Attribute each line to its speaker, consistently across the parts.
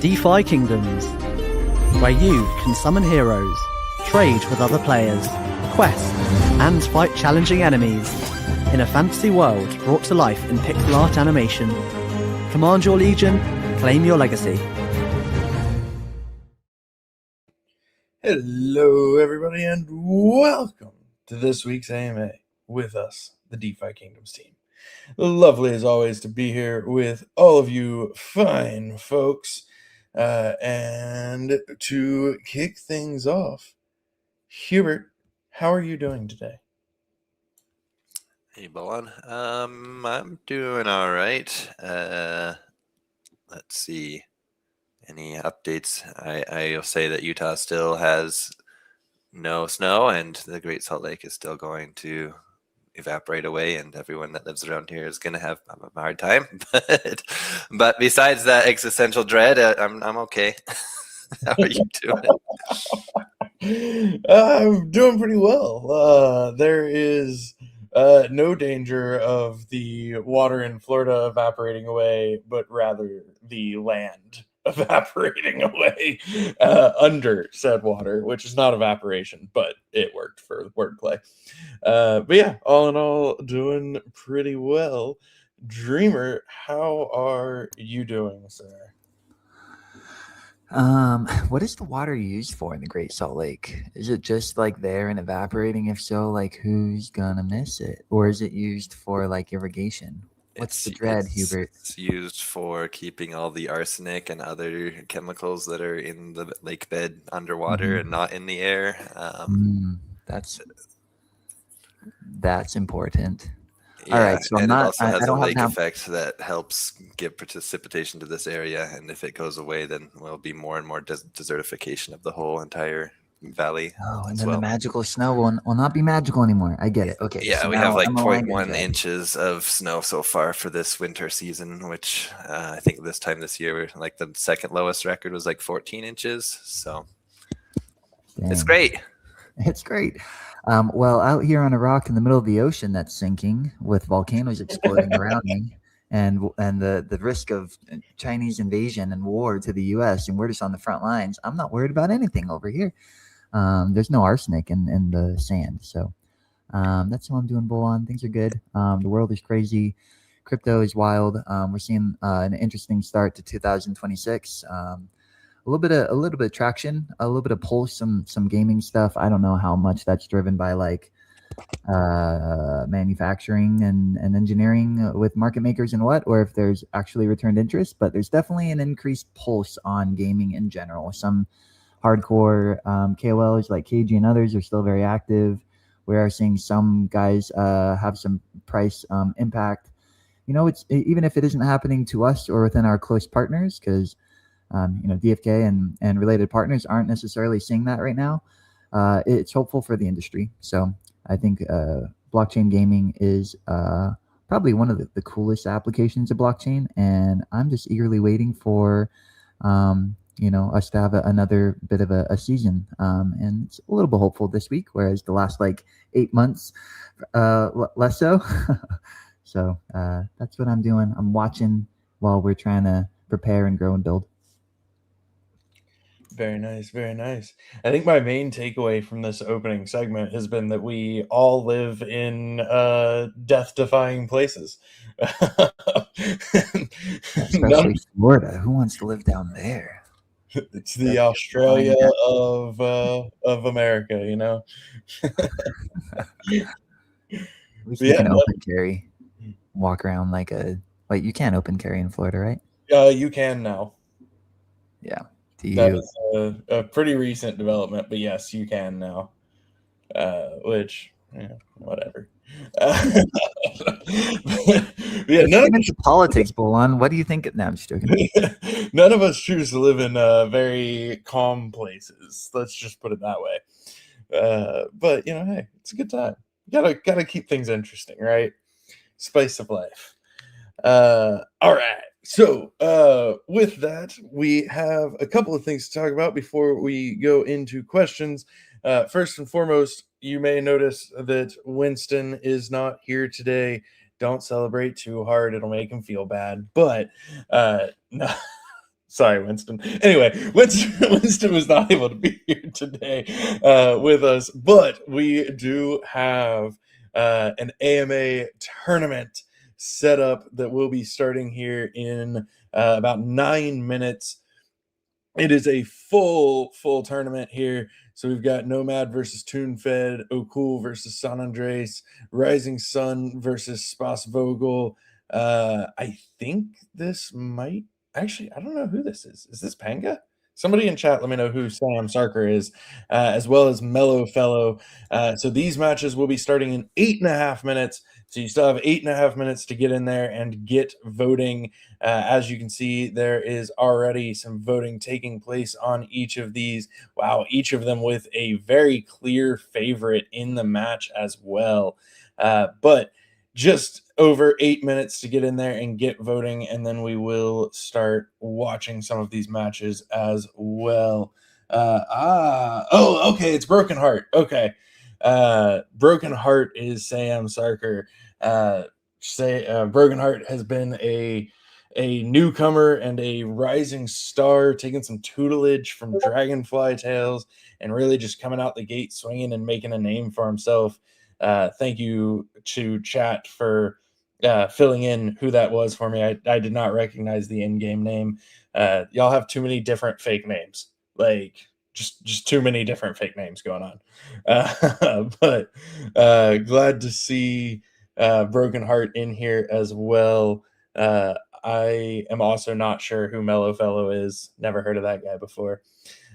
Speaker 1: DeFi Kingdoms, where you can summon heroes, trade with other players, quest, and fight challenging enemies in a fantasy world brought to life in pixel art animation. Command your legion, claim your legacy.
Speaker 2: Hello, everybody, and welcome to this week's AMA with us, the DeFi Kingdoms team. Lovely as always to be here with all of you fine folks. And to kick things off, Hubert, how are you doing today?
Speaker 3: Hey, Bowen. I'm doing all right. Let's see. Any updates? I'll say that Utah still has no snow, and the Great Salt Lake is still going to evaporate away, and everyone that lives around here is going to have a hard time. But besides that existential dread, I'm okay. How are you doing?
Speaker 2: I'm doing pretty well. There is no danger of the water in Florida evaporating away, but rather the land evaporating away under said water, which is not evaporation, but it worked for wordplay. But yeah, all in all, doing pretty well. Dreamer, how are you doing, sir?
Speaker 4: What is the water used for in the Great Salt Lake? Is it just like there and evaporating? If so, like who's gonna miss it? Or is it used for like irrigation? What's the dread, Hubert?
Speaker 3: It's used for keeping all the arsenic and other chemicals that are in the lake bed underwater and not in the air.
Speaker 4: That's important.
Speaker 3: Yeah,
Speaker 4: all right, so
Speaker 3: and
Speaker 4: it
Speaker 3: also has a lake effect that helps give precipitation to this area, and if it goes away, then will be more and more desertification of the whole entire valley.
Speaker 4: Oh, and then the magical snow will not be magical anymore. I get it. Okay.
Speaker 3: Yeah,
Speaker 4: so
Speaker 3: we have like 0.1 inches of snow so far for this winter season, which I think this time this year, like the second lowest record was like 14 inches. So It's great.
Speaker 4: It's great. Well, out here on a rock in the middle of the ocean that's sinking with volcanoes exploding around me and the risk of Chinese invasion and war to the U.S. and we're just on the front lines, I'm not worried about anything over here. There's no arsenic in the sand. So that's how I'm doing, Bull on. Things are good. The world is crazy. Crypto is wild. We're seeing an interesting start to 2026. A little bit of traction, a little bit of pulse, some gaming stuff. I don't know how much that's driven by like manufacturing and engineering with market makers and what, or if there's actually returned interest. But there's definitely an increased pulse on gaming in general. Some hardcore KOLs like KG and others are still very active. We are seeing some guys have some price impact. You know, it's even if it isn't happening to us or within our close partners, because DFK and related partners aren't necessarily seeing that right now. It's hopeful for the industry. So I think blockchain gaming is probably one of the coolest applications of blockchain, and I'm just eagerly waiting for us to have another bit of a season. And it's a little bit hopeful this week, whereas the last like 8 months less so. So that's what I'm doing. I'm watching while we're trying to prepare and grow and build.
Speaker 2: Very nice, very nice. I think my main takeaway from this opening segment has been that we all live in death-defying places.
Speaker 4: Especially Florida. Who wants to live down there?
Speaker 2: It's the Australia of America, you know.
Speaker 4: We can open carry, walk around like you can't open carry in Florida, right?
Speaker 2: You can now.
Speaker 4: Yeah.
Speaker 2: That is a pretty recent development, but yes, you can now. Which, whatever.
Speaker 4: None of politics, Bolon. What do you think? No, I'm just joking.
Speaker 2: None of us choose to live in very calm places. Let's just put it that way. But hey, it's a good time. Gotta keep things interesting, right? Spice of life. All right. So with that, we have a couple of things to talk about before we go into questions. First and foremost, you may notice that Winston is not here today. Don't celebrate too hard. It'll make him feel bad. But no, Sorry, Winston. Anyway, Winston was not able to be here today with us, but we do have an AMA tournament set up that will be starting here in about 9 minutes. It is a full tournament here. So we've got Nomad versus Toonfed, Okul versus San Andres, Rising Sun versus Spas Vogel. I think this might actually, I don't know who this is. Is this Panga? Somebody in chat, let me know who Sam Sarker is, as well as Mellow Fellow. So these matches will be starting in 8.5 minutes. So you still have 8.5 minutes to get in there and get voting. As you can see, there is already some voting taking place on each of these. Wow, each of them with a very clear favorite in the match as well. But just over 8 minutes to get in there and get voting, and then we will start watching some of these matches as well. Okay, it's Broken Heart. Okay. Broken Heart is Sam Sarker. Broken Heart has been a newcomer and a rising star, taking some tutelage from Dragonfly Tales and really just coming out the gate swinging and making a name for himself. Thank you to chat for filling in who that was for me. I did not recognize the in-game name. Y'all have too many different fake names. Like just too many different fake names going on. But glad to see Broken Heart in here as well. I am also not sure who Mellow Fellow is. Never heard of that guy before.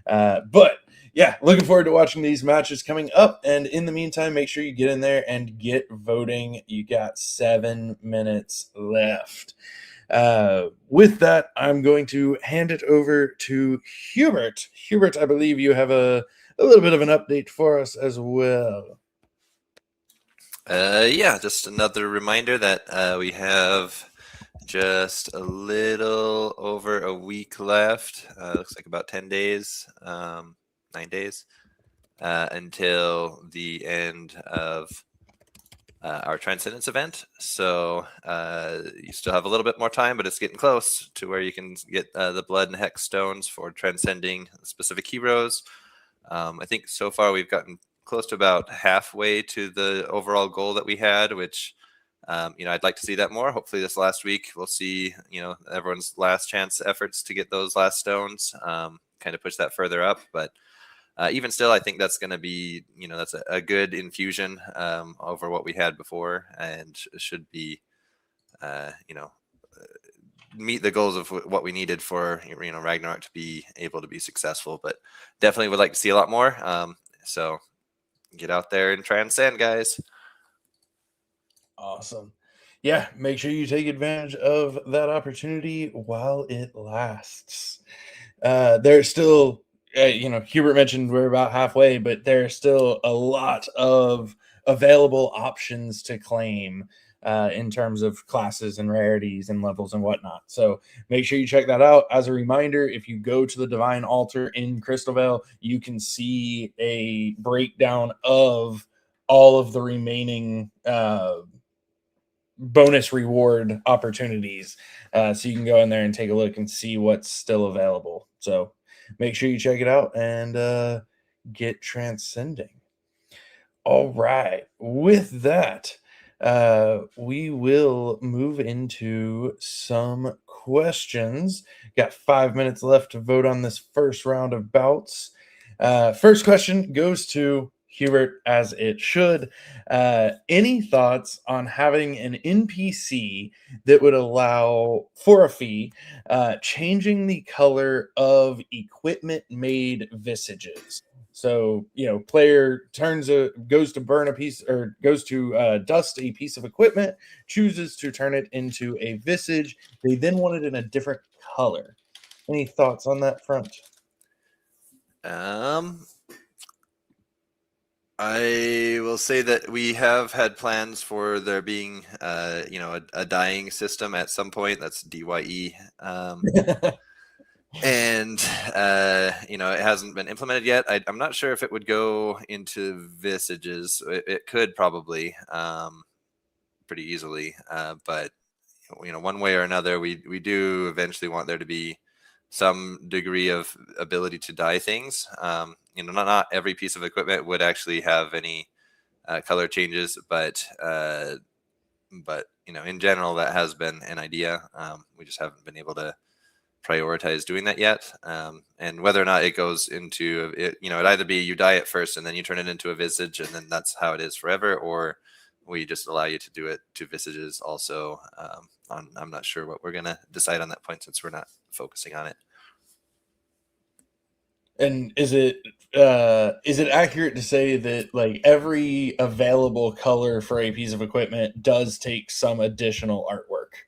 Speaker 2: But yeah, looking forward to watching these matches coming up. And in the meantime, make sure you get in there and get voting. You got 7 minutes left. With that, I'm going to hand it over to Hubert. Hubert, I believe you have a little bit of an update for us as well.
Speaker 3: Yeah, just another reminder that we have just a little over a week left. Looks like about 10 days, 9 days, until the end of our Transcendence event. So you still have a little bit more time, but it's getting close to where you can get the Blood and Hex stones for transcending specific heroes. I think so far we've gotten close to about halfway to the overall goal that we had, which I'd like to see that more. Hopefully this last week we'll see everyone's last chance efforts to get those last stones, kind of push that further up. But even still, I think that's going to be that's a good infusion over what we had before, and should be meet the goals of what we needed for Ragnarok to be able to be successful. But definitely would like to see a lot more. So get out there and transcend, guys.
Speaker 2: Awesome. Yeah, make sure you take advantage of that opportunity while it lasts. There's still, Hubert mentioned we're about halfway, but there's still a lot of available options to claim in terms of classes and rarities and levels and whatnot. So make sure you check that out. As a reminder, if you go to the Divine Altar in Crystal Vale, you can see a breakdown of all of the remaining bonus reward opportunities. So you can go in there and take a look and see what's still available. So make sure you check it out and get transcending. All right. With that, we will move into some questions. Got 5 minutes left to vote on this first round of bouts. First question goes to Hubert, as it should. Any thoughts on having an NPC that would allow, for a fee, changing the color of equipment-made visages? So, player goes to burn a piece, or goes to dust a piece of equipment, chooses to turn it into a visage. They then want it in a different color. Any thoughts on that front?
Speaker 3: I will say that we have had plans for there being, a dyeing system at some point. That's DYE. And, it hasn't been implemented yet. I'm not sure if it would go into visages. It could probably pretty easily. But, one way or another, we do eventually want there to be some degree of ability to dye things. Not every piece of equipment would actually have any color changes, but in general, that has been an idea. We just haven't been able to prioritize doing that yet. And whether or not it goes into it, it'd either be you dye it first and then you turn it into a visage, and then that's how it is forever, or we just allow you to do it to visages also. I'm not sure what we're gonna decide on that point, since we're not focusing on it.
Speaker 2: And is it accurate to say that like every available color for a piece of equipment does take some additional artwork?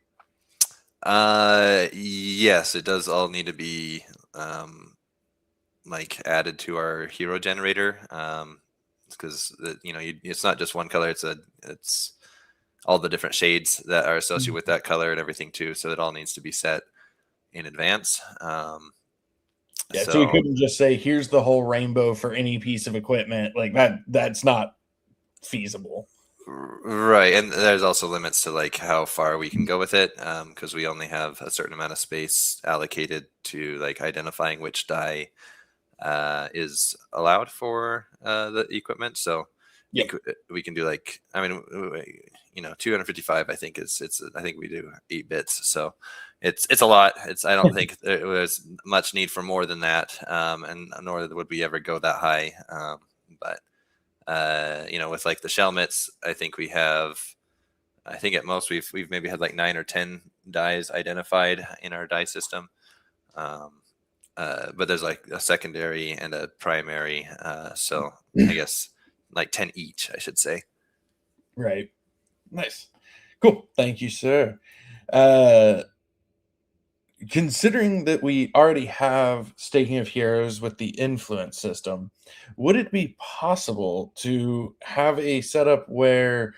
Speaker 3: Yes, it does all need to be added to our hero generator, because it's not just one color, it's all the different shades that are associated with that color and everything too, so it all needs to be set in advance.
Speaker 2: So we couldn't just say here's the whole rainbow for any piece of equipment. Like that's not feasible.
Speaker 3: Right, and there's also limits to like how far we can go with it, because we only have a certain amount of space allocated to like identifying which dye is allowed for the equipment. So we can do 255. I think I think we do 8 bits, so it's a lot. I don't think there was much need for more than that, and nor would we ever go that high. But with like the Shelmets, I think at most we've maybe had like 9 or 10 dyes identified in our dye system. But there's like a secondary and a primary, so I guess like 10 each, I should say.
Speaker 2: Right. Nice. Cool. Thank you, sir. Considering that we already have staking of heroes with the influence system, would it be possible to have a setup where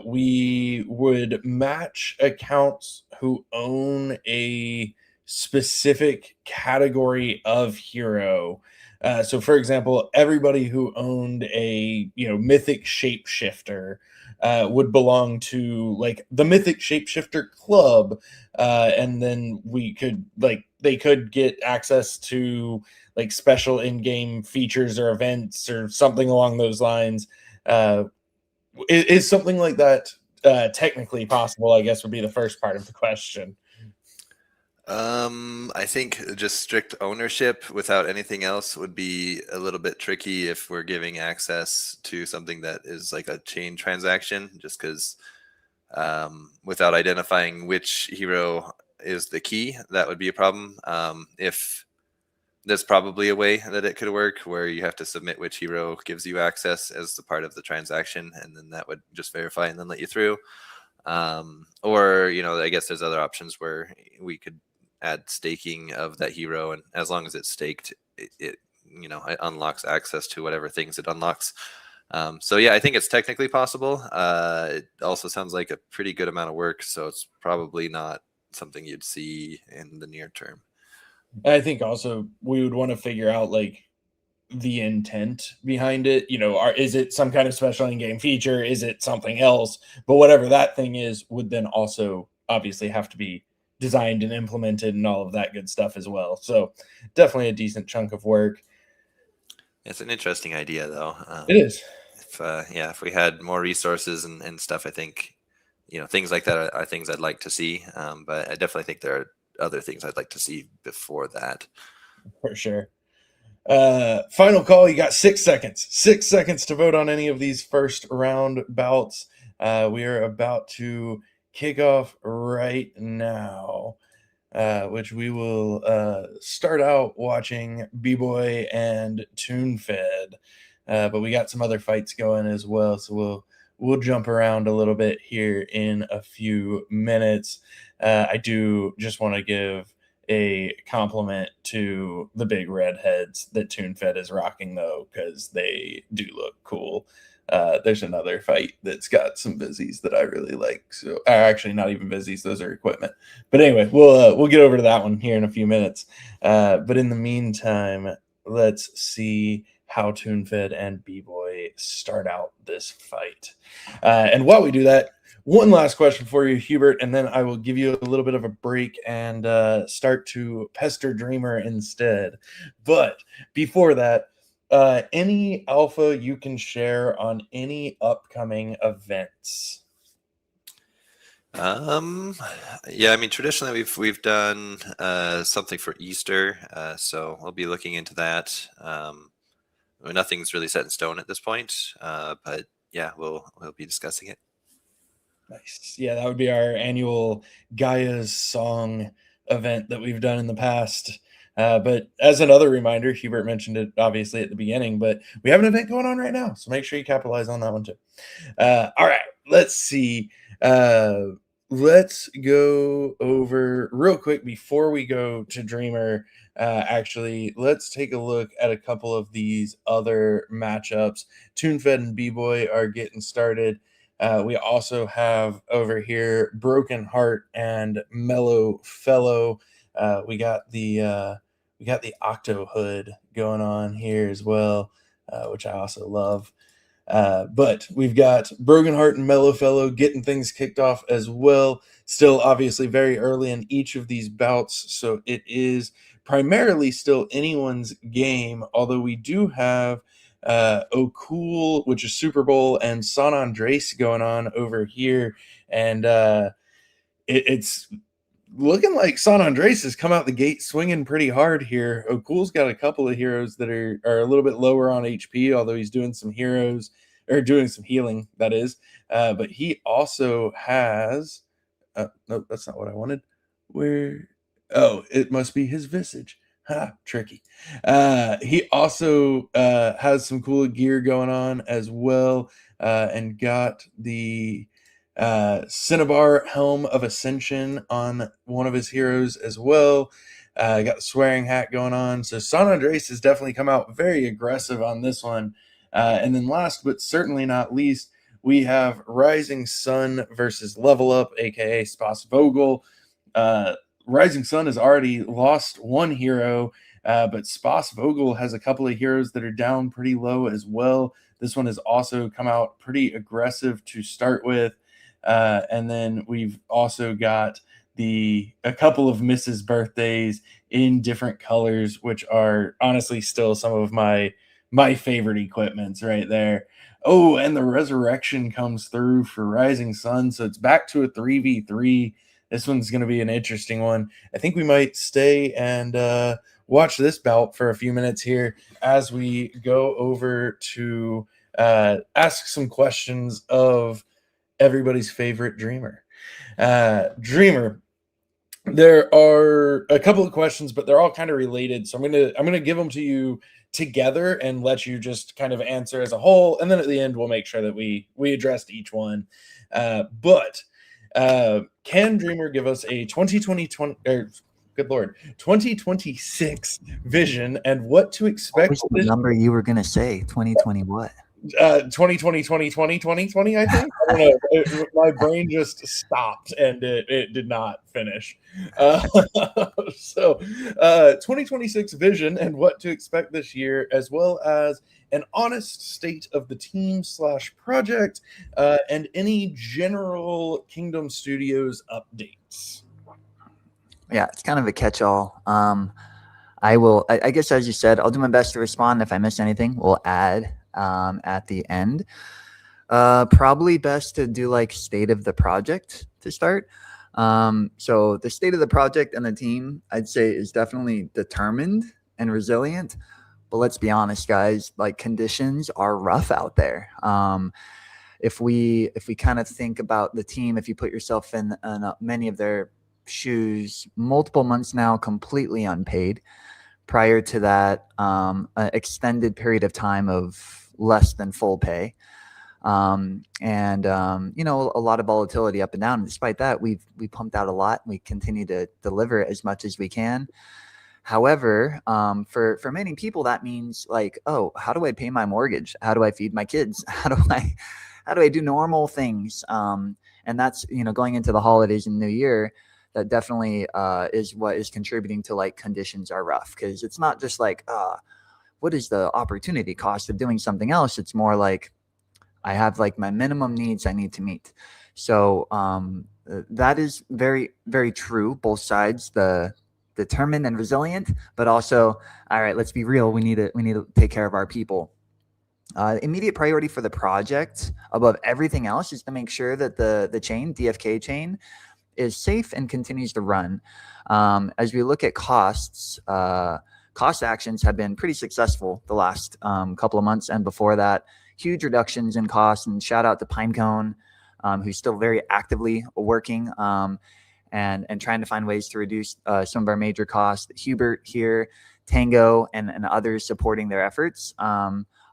Speaker 2: we would match accounts who own a specific category of hero? So for example, everybody who owned a mythic shapeshifter would belong to like the Mythic Shapeshifter Club, and then they could get access to like special in-game features or events or something along those lines. Is something like that technically possible? I guess would be the first part of the question.
Speaker 3: I think just strict ownership without anything else would be a little bit tricky if we're giving access to something that is like a chain transaction, just because without identifying which hero is the key, that would be a problem. If there's probably a way that it could work where you have to submit which hero gives you access as the part of the transaction, and then that would just verify and then let you through. Or I guess there's other options where we could add staking of that hero, and as long as it's staked, it unlocks access to whatever things it unlocks. So yeah, I think it's technically possible. It also sounds like a pretty good amount of work, so it's probably not something you'd see in the near term.
Speaker 2: I think also we would want to figure out like the intent behind it. Is it some kind of special in-game feature? Is it something else? But whatever that thing is would then also obviously have to be designed and implemented and all of that good stuff as well. So definitely a decent chunk of work.
Speaker 3: It's an interesting idea though.
Speaker 2: It is.
Speaker 3: If we had more resources and stuff, I think things like that are things I'd like to see. But I definitely think there are other things I'd like to see before that.
Speaker 2: For sure. Final call. You got 6 seconds. 6 seconds to vote on any of these first round bouts. We are about to kick off right now, which we will start out watching B-Boy and TuneFed. But we got some other fights going as well, so we'll jump around a little bit here in a few minutes. I do just want to give a compliment to the big redheads that TuneFed is rocking, though, because they do look cool. There's another fight that's got some busies that I really like. So actually, not even busies; those are equipment. But anyway, we'll get over to that one here in a few minutes. But in the meantime, let's see how TuneFed and B-Boy start out this fight. And while we do that, one last question for you, Hubert, and then I will give you a little bit of a break and start to pester Dreamer instead. But before that, any alpha you can share on any upcoming events?
Speaker 3: Yeah, I mean, traditionally we've done something for Easter, so we'll be looking into that. Nothing's really set in stone at this point, but yeah, we'll be discussing it.
Speaker 2: Nice. Yeah, that would be our annual Gaia's Song event that we've done in the past. But as another reminder, Hubert mentioned it obviously at the beginning, but we have an event going on right now, so make sure you capitalize on that one too. All right, let's see. Let's go over real quick before we go to Dreamer. Actually, let's take a look at a couple of these other matchups. TuneFed and B-Boy are getting started. We also have over here Broken Heart and Mellow Fellow. We got the Octo Hood going on here as well, which I also love. But we've got Broken Heart and Mellow Fellow getting things kicked off as well. Still, obviously, very early in each of these bouts, so it is primarily still anyone's game. Although we do have O'Cool, which is Super Bowl, and San Andres going on over here, and it's looking like San Andres has come out the gate swinging pretty hard here. O'Cool's got a couple of heroes that are a little bit lower on HP, although he's doing some heroes or doing some healing, that is. But he also has no, that's not what I wanted. Where? Oh, it must be his visage. Ha, tricky. He also has some cool gear going on as well, and got the Cinnabar Helm of Ascension on one of his heroes as well. Got the swearing hat going on. So San Andres has definitely come out very aggressive on this one. And then last but certainly not least, we have Rising Sun versus Level Up, aka Spas Vogel. Rising Sun has already lost one hero, but Spas Vogel has a couple of heroes that are down pretty low as well. This one has also come out pretty aggressive to start with. And then we've also got a couple of Mrs. Birthdays in different colors, which are honestly still some of my favorite equipments right there. Oh, and the Resurrection comes through for Rising Sun, so it's back to a 3v3. This one's going to be an interesting one. I think we might stay and watch this bout for a few minutes here as we go over to ask some questions of everybody's favorite Dreamer. Dreamer, there are a couple of questions, but they're all kind of related. So I'm gonna give them to you together and let you just kind of answer as a whole, and then at the end we'll make sure that we addressed each one. But can Dreamer give us a 2026 vision and what to expect?
Speaker 4: What was the number you were gonna say? 2020 what?
Speaker 2: 2020, I think. I don't know. My brain just stopped and it did not finish. So 2026 vision and what to expect this year, as well as an honest state of the team / project, and any general Kingdom Studios updates.
Speaker 4: Yeah, it's kind of a catch-all. I guess, as you said, I'll do my best to respond. If I miss anything, we'll add at the end. Probably best to do like state of the project to start. So the state of the project and the team, I'd say, is definitely determined and resilient. But let's be honest, guys, like conditions are rough out there. If we kind of think about the team, if you put yourself in many of their shoes, multiple months now completely unpaid. Prior to that, an extended period of time of less than full pay, and a lot of volatility up and down. And despite that, we pumped out a lot. We continue to deliver as much as we can. However, for many people, that means like, oh, how do I pay my mortgage? How do I feed my kids? How do I do normal things? And that's, going into the holidays and New Year, that definitely is what is contributing to like conditions are rough, because it's not just like, what is the opportunity cost of doing something else? It's more like I have like my minimum needs I need to meet. So that is very, very true. Both sides, the determined and resilient, but also, all right, let's be real. We need to take care of our people. Immediate priority for the project above everything else is to make sure that the chain, DFK chain, is safe and continues to run. As we look at costs, cost actions have been pretty successful the last couple of months, and before that, huge reductions in costs. And shout out to Pinecone, who's still very actively working and trying to find ways to reduce some of our major costs. Hubert here, Tango, and others supporting their efforts.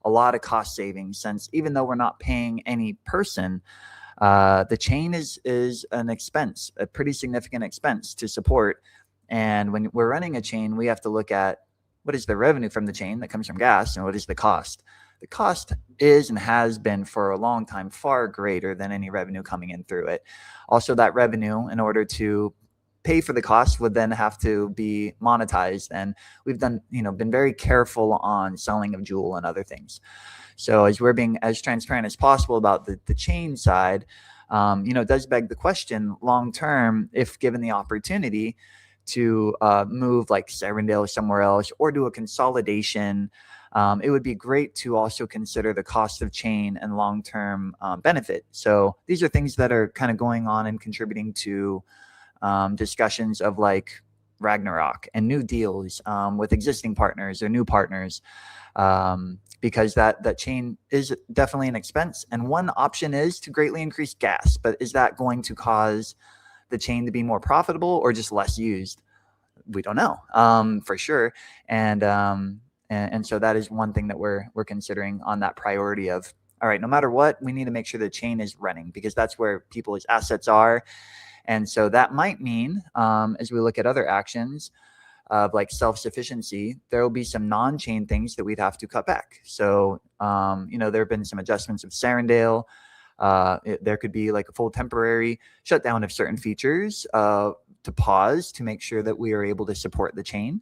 Speaker 4: A lot of cost savings, since even though we're not paying any person, the chain is an expense, a pretty significant expense to support. And when we're running a chain, we have to look at what is the revenue from the chain that comes from gas and what is the cost. The cost is and has been for a long time far greater than any revenue coming in through it. Also, that revenue, in order to pay for the cost, would then have to be monetized, and we've been very careful on selling of Jewel and other things. So as we're being as transparent as possible about the chain side, it does beg the question long term, if given the opportunity to move like Serendale somewhere else or do a consolidation, it would be great to also consider the cost of chain and long-term benefit. So these are things that are kind of going on and contributing to discussions of like Ragnarok and new deals with existing partners or new partners, because that chain is definitely an expense. And one option is to greatly increase gas, but is that going to cause the chain to be more profitable or just less used? We don't know for sure. And so that is one thing that we're considering on that priority of, all right, no matter what, we need to make sure the chain is running, because that's where people's assets are. And so that might mean, as we look at other actions of like self-sufficiency, there will be some non-chain things that we'd have to cut back. So, there have been some adjustments of Serendale. There could be like a full temporary shutdown of certain features to pause to make sure that we are able to support the chain.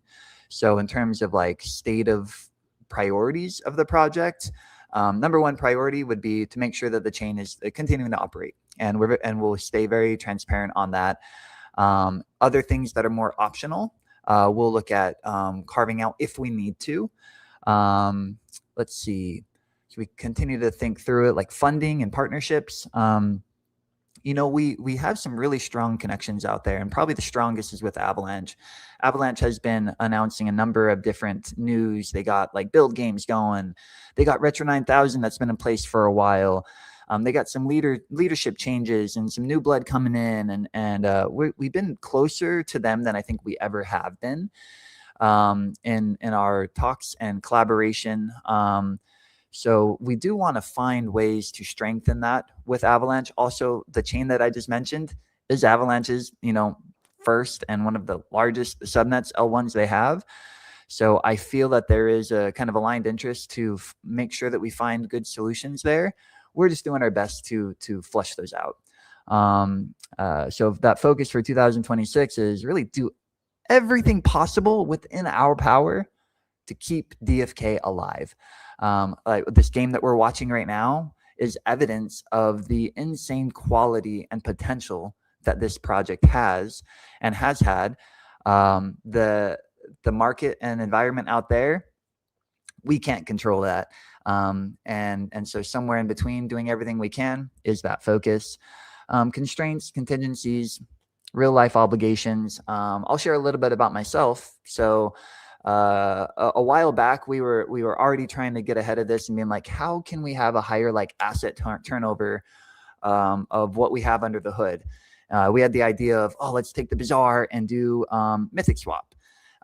Speaker 4: So in terms of like state of priorities of the project, number one priority would be to make sure that the chain is continuing to operate, and we'll stay very transparent on that. Other things that are more optional, we'll look at carving out if we need to. Let's see. So we continue to think through it, like funding and partnerships. We have some really strong connections out there, and probably the strongest is with Avalanche. Avalanche has been announcing a number of different news. They got like build games going. They got Retro 9000 that's been in place for a while. They got some leadership changes and some new blood coming in, and we've been closer to them than I think we ever have been in our talks and collaboration. So we do want to find ways to strengthen that with Avalanche. Also, the chain that I just mentioned is Avalanche's, first and one of the largest subnets, L1s they have. So I feel that there is a kind of aligned interest to make sure that we find good solutions there. We're just doing our best to flush those out. So that focus for 2026 is really do everything possible within our power to keep DFK alive. Like this game that we're watching right now is evidence of the insane quality and potential that this project has and has had. The market and environment out there, we can't control that. And so somewhere in between doing everything we can is that focus. Constraints, contingencies, real life obligations. I'll share a little bit about myself. So a while back, we were already trying to get ahead of this and being like, how can we have a higher like asset turnover of what we have under the hood? We had the idea of, let's take the Bazaar and do Mythic Swap.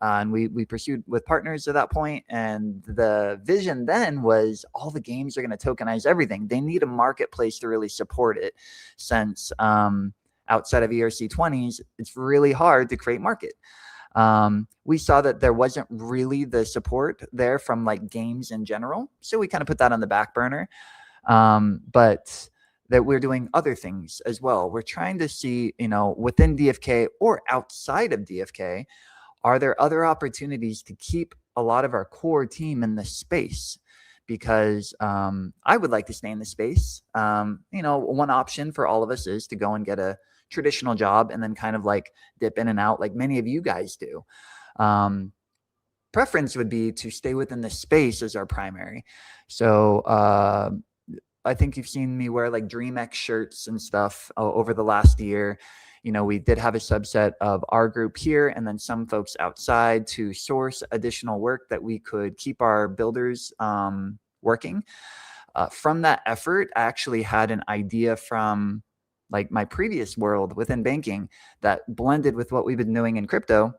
Speaker 4: And we pursued with partners at that point. And the vision then was all the games are going to tokenize everything. They need a marketplace to really support it, since outside of ERC20s, it's really hard to create market. We saw that there wasn't really the support there from like games in general. So we kind of put that on the back burner. But that we're doing other things as well. We're trying to see, within DFK or outside of DFK, are there other opportunities to keep a lot of our core team in the space? because I would like to stay in the space. One option for all of us is to go and get a traditional job and then kind of like dip in and out like many of you guys do. Preference would be to stay within the space as our primary. So I think you've seen me wear like DreamX shirts and stuff over the last year. We did have a subset of our group here and then some folks outside to source additional work that we could keep our builders working. From that effort, I actually had an idea from like my previous world within banking that blended with what we've been doing in crypto.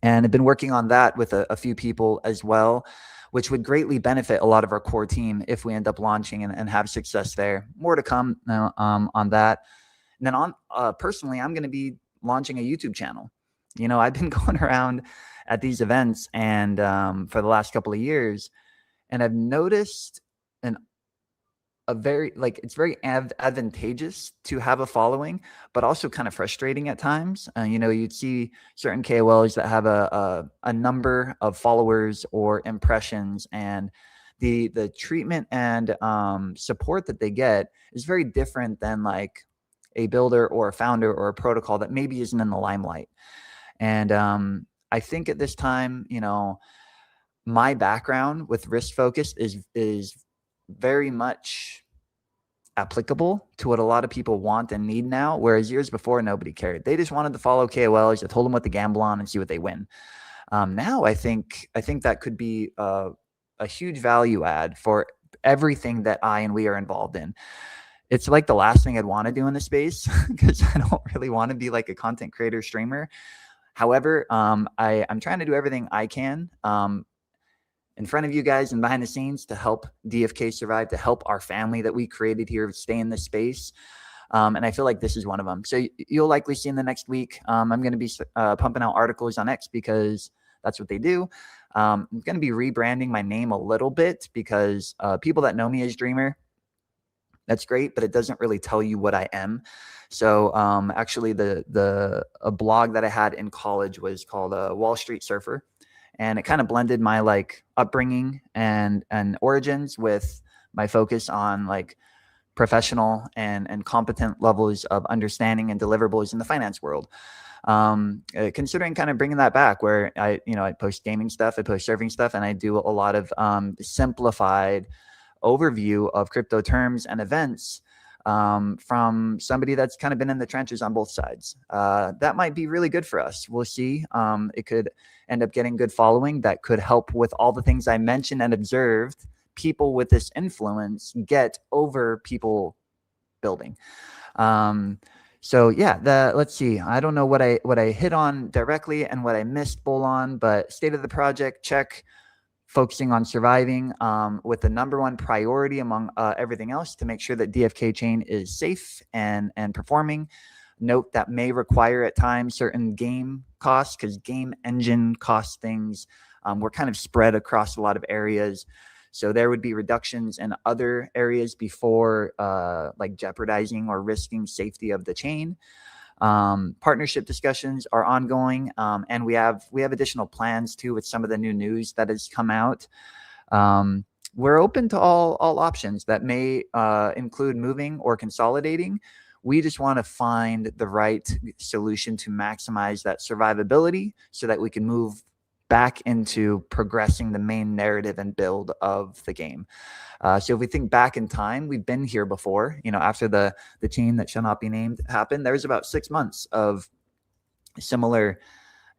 Speaker 4: And I've been working on that with a few people as well, which would greatly benefit a lot of our core team if we end up launching and have success there. More to come on that. And then personally, I'm going to be launching a YouTube channel. I've been going around at these events and for the last couple of years, and I've noticed it's very advantageous to have a following, but also kind of frustrating at times. You'd see certain KOLs that have a number of followers or impressions, and the treatment and support that they get is very different than like a builder or a founder or a protocol that maybe isn't in the limelight. And I think at this time, my background with risk focus is very much applicable to what a lot of people want and need now, whereas years before nobody cared. They just wanted to follow KOLs that told them what to gamble on and see what they win. Now I think that could be a huge value add for everything that I and we are involved in. It's like the last thing I'd want to do in the space because I don't really want to be like a content creator streamer. However, I'm trying to do everything I can in front of you guys and behind the scenes to help DFK survive, to help our family that we created here stay in this space. And I feel like this is one of them. So you'll likely see in the next week, I'm going to be pumping out articles on X because that's what they do. I'm going to be rebranding my name a little bit because people that know me as Dreamer, that's great, but it doesn't really tell you what I am. So actually a blog that I had in college was called Wall Street Surfer. And it kind of blended my like upbringing and origins with my focus on like professional and competent levels of understanding and deliverables in the finance world. Considering kind of bringing that back where I post gaming stuff, I post surfing stuff, and I do a lot of simplified overview of crypto terms and events from somebody that's kind of been in the trenches on both sides. That might be really good for us. We'll see. It could end up getting good following that could help with all the things I mentioned and observed people with this influence get over people building. So yeah, let's see. I don't know what I hit on directly and what I missed bull on, but state of the project, check. Focusing on surviving with the number one priority among everything else to make sure that DFK Chain is safe and performing. Note that may require at times certain game costs because game engine costs things. We're kind of spread across a lot of areas. So there would be reductions in other areas before like jeopardizing or risking safety of the chain. Partnership discussions are ongoing, and we have additional plans too with some of the new news that has come out. We're open to all options that may include moving or consolidating. We just want to find the right solution to maximize that survivability so that we can move back into progressing the main narrative and build of the game. So if we think back in time, we've been here before, after the chain that shall not be named happened, there was about 6 months of similar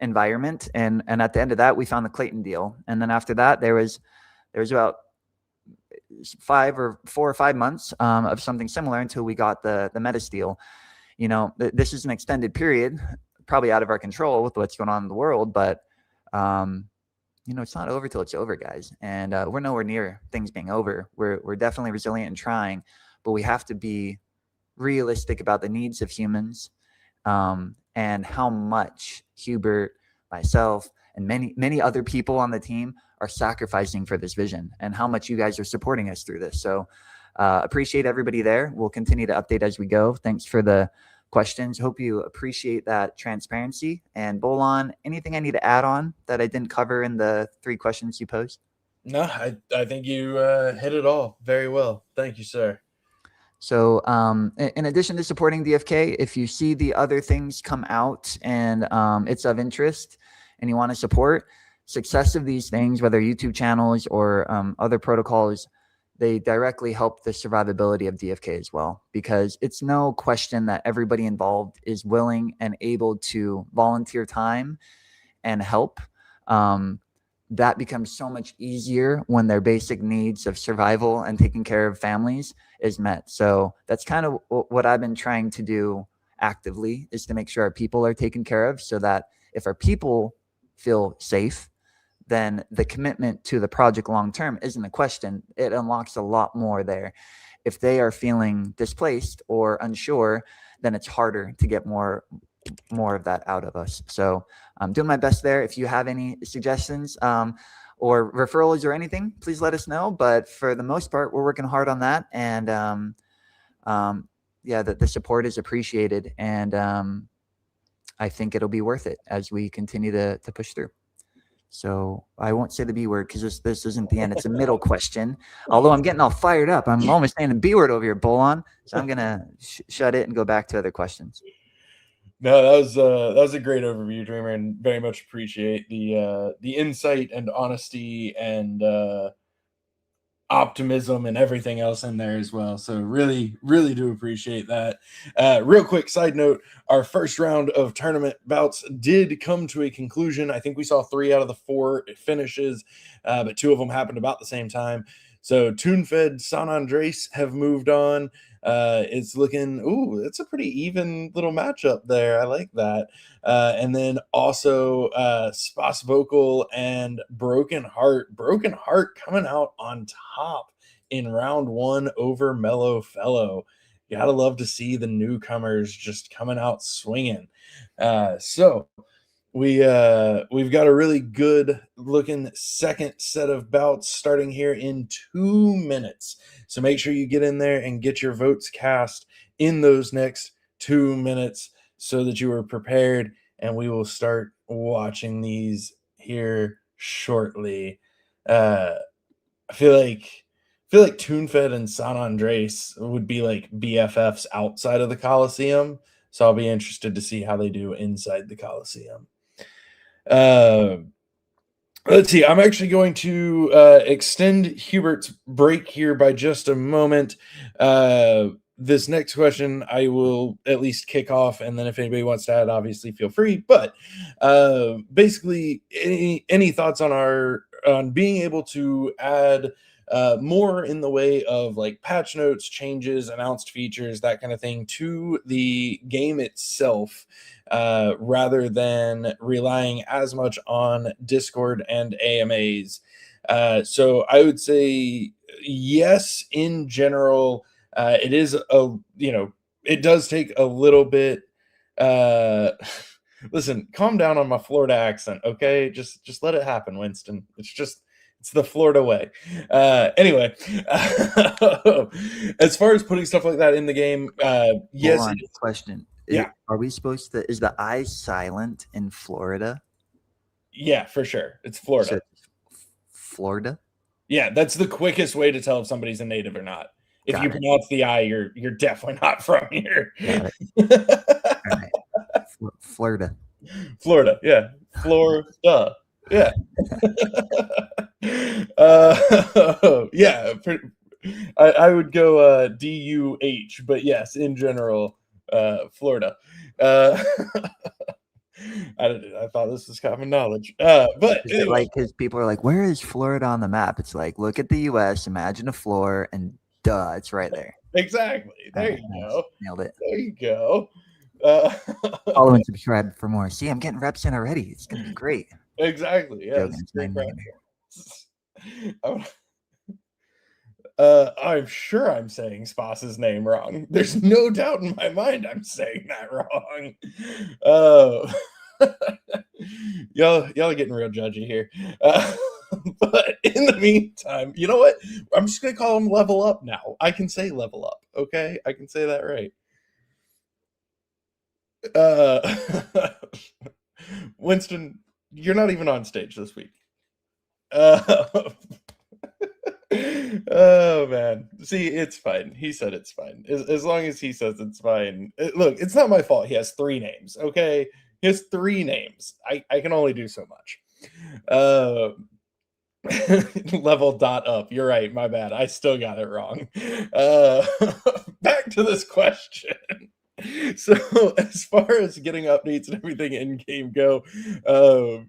Speaker 4: environment. And at the end of that, we found the Klaytn deal. And then after that, there was about 4 or 5 months of something similar until we got the Metis deal. This is an extended period, probably out of our control with what's going on in the world, but it's not over till it's over, guys. And we're nowhere near things being over. We're definitely resilient and trying, but we have to be realistic about the needs of humans and how much Hubert, myself, and many other people on the team are sacrificing for this vision and how much you guys are supporting us through this. So appreciate everybody there. We'll continue to update as we go. Thanks for the questions. Hope you appreciate that transparency. And Bolon, anything I need to add on that I didn't cover in the 3 questions you posed?
Speaker 2: No, I think you hit it all very well. Thank you, sir.
Speaker 4: So in addition to supporting DFK, if you see the other things come out and it's of interest and you want to support success of these things, whether YouTube channels or other protocols, they directly help the survivability of DFK as well, because it's no question that everybody involved is willing and able to volunteer time and help. That becomes so much easier when their basic needs of survival and taking care of families is met. So that's kind of what I've been trying to do actively, is to make sure our people are taken care of, so that if our people feel safe, then the commitment to the project long term isn't a question. It unlocks a lot more there. If they are feeling displaced or unsure, then it's harder to get more of that out of us. So I'm doing my best there. If you have any suggestions or referrals or anything, please let us know. But for the most part, we're working hard on that. And yeah, the support is appreciated. And I think it'll be worth it as we continue to push through. So I won't say the B word, because this isn't the end. It's a middle question. Although I'm getting all fired up. I'm almost saying the B word over here, Bolon. So I'm going to shut it and go back to other questions.
Speaker 2: No, that was a great overview, Dreamer, and very much appreciate the insight and honesty and optimism and everything else in there as well. So really, really do appreciate that. Real quick side note, our first round of tournament bouts did come to a conclusion. I think we saw 3 out of the 4 finishes, but 2 of them happened about the same time. So TuneFed, San Andres have moved on. It's looking, ooh, it's a pretty even little matchup there. I like that. And then also Spas Vocal and Broken Heart. Broken Heart coming out on top in round 1 over Mellow Fellow. You gotta love to see the newcomers just coming out swinging. So we've got a really good looking second set of bouts starting here in 2 minutes. So make sure you get in there and get your votes cast in those next 2 minutes so that you are prepared, and we will start watching these here shortly. I feel like TuneFed and San Andres would be like BFFs outside of the Coliseum, so I'll be interested to see how they do inside the Coliseum. Let's see. I'm actually going to extend Hubert's break here by just a moment. This next question I will at least kick off, and then if anybody wants to add, obviously feel free. But basically, any thoughts on being able to add more in the way of like patch notes, changes, announced features, that kind of thing to the game itself, rather than relying as much on Discord and AMAs. So I would say yes, in general. It is it does take a little bit. Listen, calm down on my Florida accent, okay? Just let it happen, Winston. It's the Florida way. Anyway, as far as putting stuff like that in the game, yes.
Speaker 4: Question.
Speaker 2: Yeah.
Speaker 4: Are we supposed to? Is the I silent in Florida?
Speaker 2: Yeah, for sure. It's Florida.
Speaker 4: So, Florida.
Speaker 2: Yeah, that's the quickest way to tell if somebody's a native or not. If
Speaker 4: Got
Speaker 2: you
Speaker 4: it.
Speaker 2: pronounce the I, you're definitely not from here.
Speaker 4: Got it. All right. Florida.
Speaker 2: Florida, yeah. Florida. Yeah. Yeah. I would go DUH, but yes, in general, Florida. I thought this was common knowledge. But anyway.
Speaker 4: Because people are like, where is Florida on the map? It's like, look at the US, imagine a floor, and duh, it's right there.
Speaker 2: Exactly. There you go.
Speaker 4: Nailed it.
Speaker 2: There you go.
Speaker 4: Follow and subscribe for more. See, I'm getting reps in already. It's gonna be great.
Speaker 2: Exactly. Yeah. I'm sure I'm saying Spas's name wrong. There's no doubt in my mind I'm saying that wrong. Y'all are getting real judgy here. But in the meantime, you know what? I'm just gonna call him Level Up now. I can say Level Up, okay? I can say that right. Winston, you're not even on stage this week. Oh man, see, it's fine. He said it's fine. As long as he says it's fine. Look, it's not my fault. He has 3 names. Okay, he has 3 names. I can only do so much. Uh, level dot up. You're right. My bad. I still got it wrong. Uh, back to this question. So, as far as getting updates and everything in game go,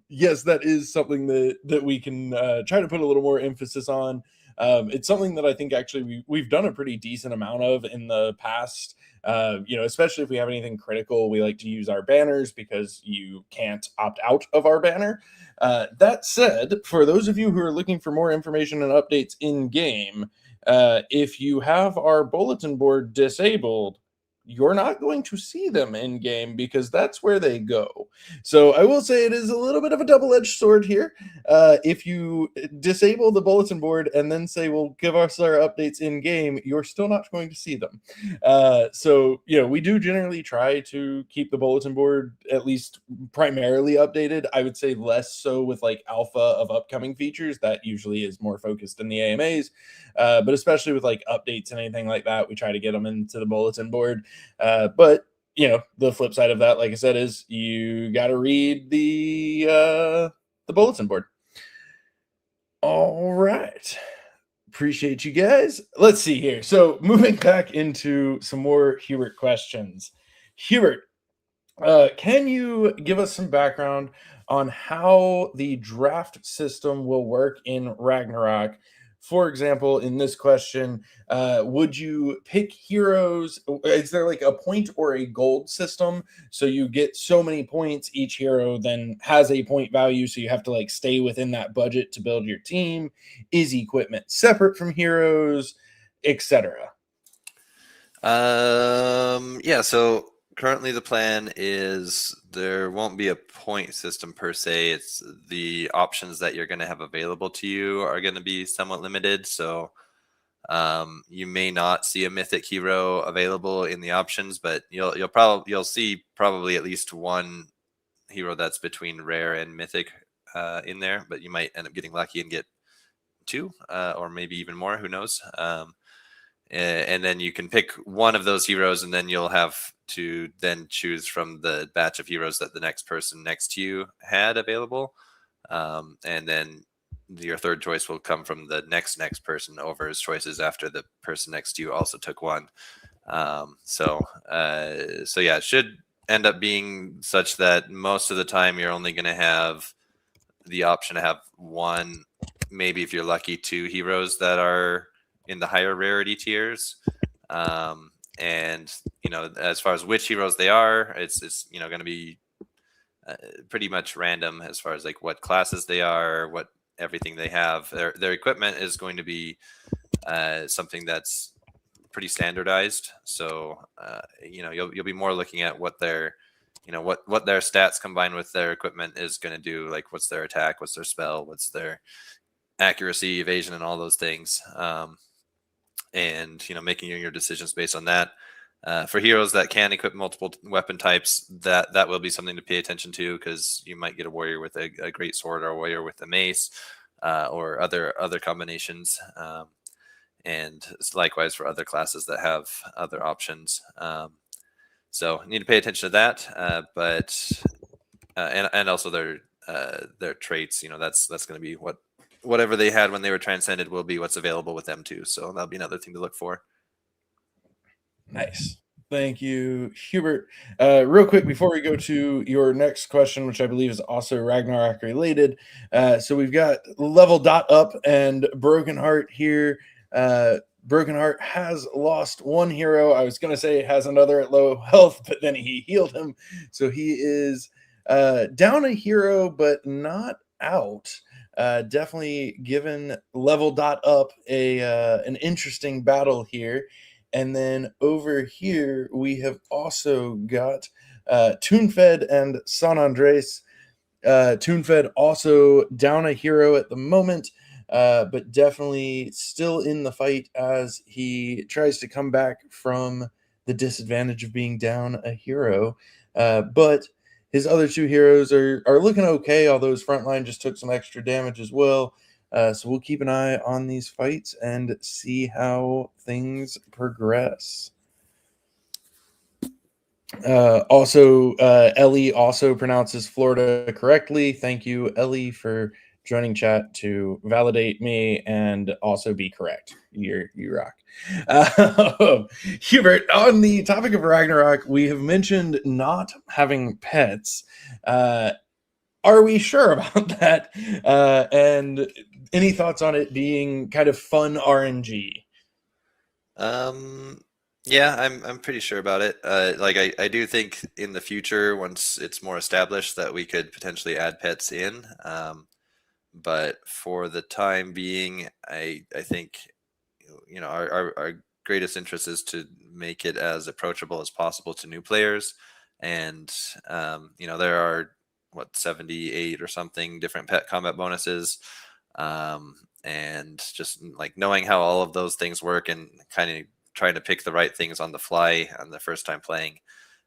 Speaker 2: yes, that is something that we can try to put a little more emphasis on. It's something that I think actually we've done a pretty decent amount of in the past. Especially if we have anything critical, we like to use our banners because you can't opt out of our banner. That said, for those of you who are looking for more information and updates in game, if you have our bulletin board disabled, you're not going to see them in game because that's where they go. So I will say it is a little bit of a double-edged sword here. If you disable the bulletin board and then say, well, give us our updates in game, you're still not going to see them. We do generally try to keep the bulletin board at least primarily updated. I would say less so with like alpha of upcoming features. That usually is more focused in the AMAs. But especially with like updates and anything like that, we try to get them into the bulletin board. But the flip side of that, like I said, is you got to read the bulletin board. All right. Appreciate you guys. Let's see here. So moving back into some more Hubert questions. Hubert, can you give us some background on how the draft system will work in Ragnarok? For example, in this question, would you pick heroes? Is there like a point or a gold system? So you get so many points, each hero then has a point value. So you have to like stay within that budget to build your team. Is equipment separate from heroes, etc.?
Speaker 3: So currently the plan is there won't be a point system per se. It's the options that you're going to have available to you are going to be somewhat limited. So you may not see a mythic hero available in the options, but you'll see probably at least one hero that's between rare and mythic in there, but you might end up getting lucky and get 2 or maybe even more, who knows. And then you can pick one of those heroes, and then you'll have to then choose from the batch of heroes that the next person next to you had available. And then your third choice will come from the next person over his choices after the person next to you also took one. It should end up being such that most of the time you're only going to have the option to have one, maybe if you're lucky, 2 heroes that are in the higher rarity tiers. As far as which heroes they are, it's going to be pretty much random as far as like what classes they are, what everything they have. Their equipment is going to be something that's pretty standardized. So you'll be more looking at what their what their stats combined with their equipment is going to do. Like what's their attack, what's their spell, what's their accuracy, evasion, and all those things. And making your decisions based on that. For heroes that can equip multiple weapon types, that will be something to pay attention to, because you might get a warrior with a great sword or a warrior with a mace, or other combinations. And likewise for other classes that have other options. So you need to pay attention to that. And also their traits. That's going to be whatever they had when they were transcended will be what's available with them too. So that'll be another thing to look for.
Speaker 2: Nice. Thank you, Hubert. Real quick, before we go to your next question, which I believe is also Ragnarok related. So we've got level dot up and Broken Heart here. Broken Heart has lost 1 hero. I was going to say has another at low health, but then he healed him. So he is down a hero, but not out. Definitely given level dot up an interesting battle here. And then over here we have also got Toonfed and San Andres. Toonfed also down a hero at the moment, but definitely still in the fight as he tries to come back from the disadvantage of being down a hero. But his other 2 heroes are looking okay, although his front line just took some extra damage as well. So we'll keep an eye on these fights and see how things progress. Ellie also pronounces Florida correctly. Thank you, Ellie, for joining chat to validate me and also be correct. You rock. Hubert, on the topic of Ragnarok, we have mentioned not having pets. Are we sure about that? And any thoughts on it being kind of fun RNG?
Speaker 3: Yeah, I'm pretty sure about it. Like I do think in the future, once it's more established, that we could potentially add pets in. But for the time being, I think our greatest interest is to make it as approachable as possible to new players. And there are 78 or something different pet combat bonuses. And just like knowing how all of those things work and kind of trying to pick the right things on the fly on the first time playing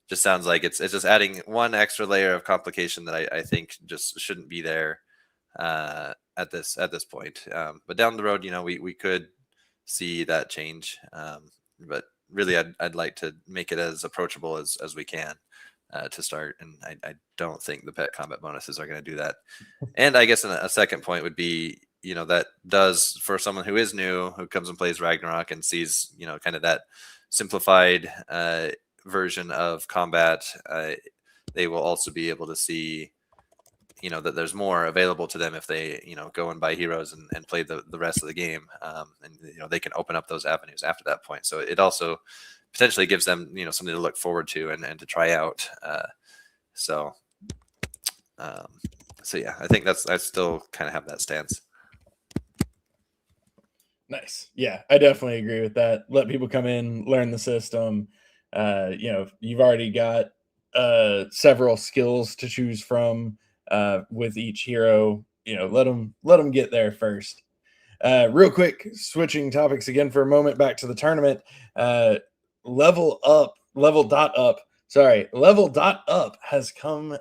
Speaker 3: just sounds like it's just adding one extra layer of complication that I think just shouldn't be there at this point. But down the road, we could see that change. But really, I'd like to make it as approachable as we can to start. And I don't think the pet combat bonuses are going to do that. And I guess a second point would be, that does for someone who is new, who comes and plays Ragnarok and sees, kind of that simplified version of combat, they will also be able to see, that there's more available to them if they, go and buy heroes and play the rest of the game. And, they can open up those avenues after that point. So it also potentially gives them, something to look forward to and to try out. So yeah, I think I still kind of have that stance.
Speaker 2: Nice. Yeah, I definitely agree with that. Let people come in, learn the system. You've already got several skills to choose from with each hero. Let them get there first. Real quick, switching topics again for a moment, back to the tournament. Level Dot Up has come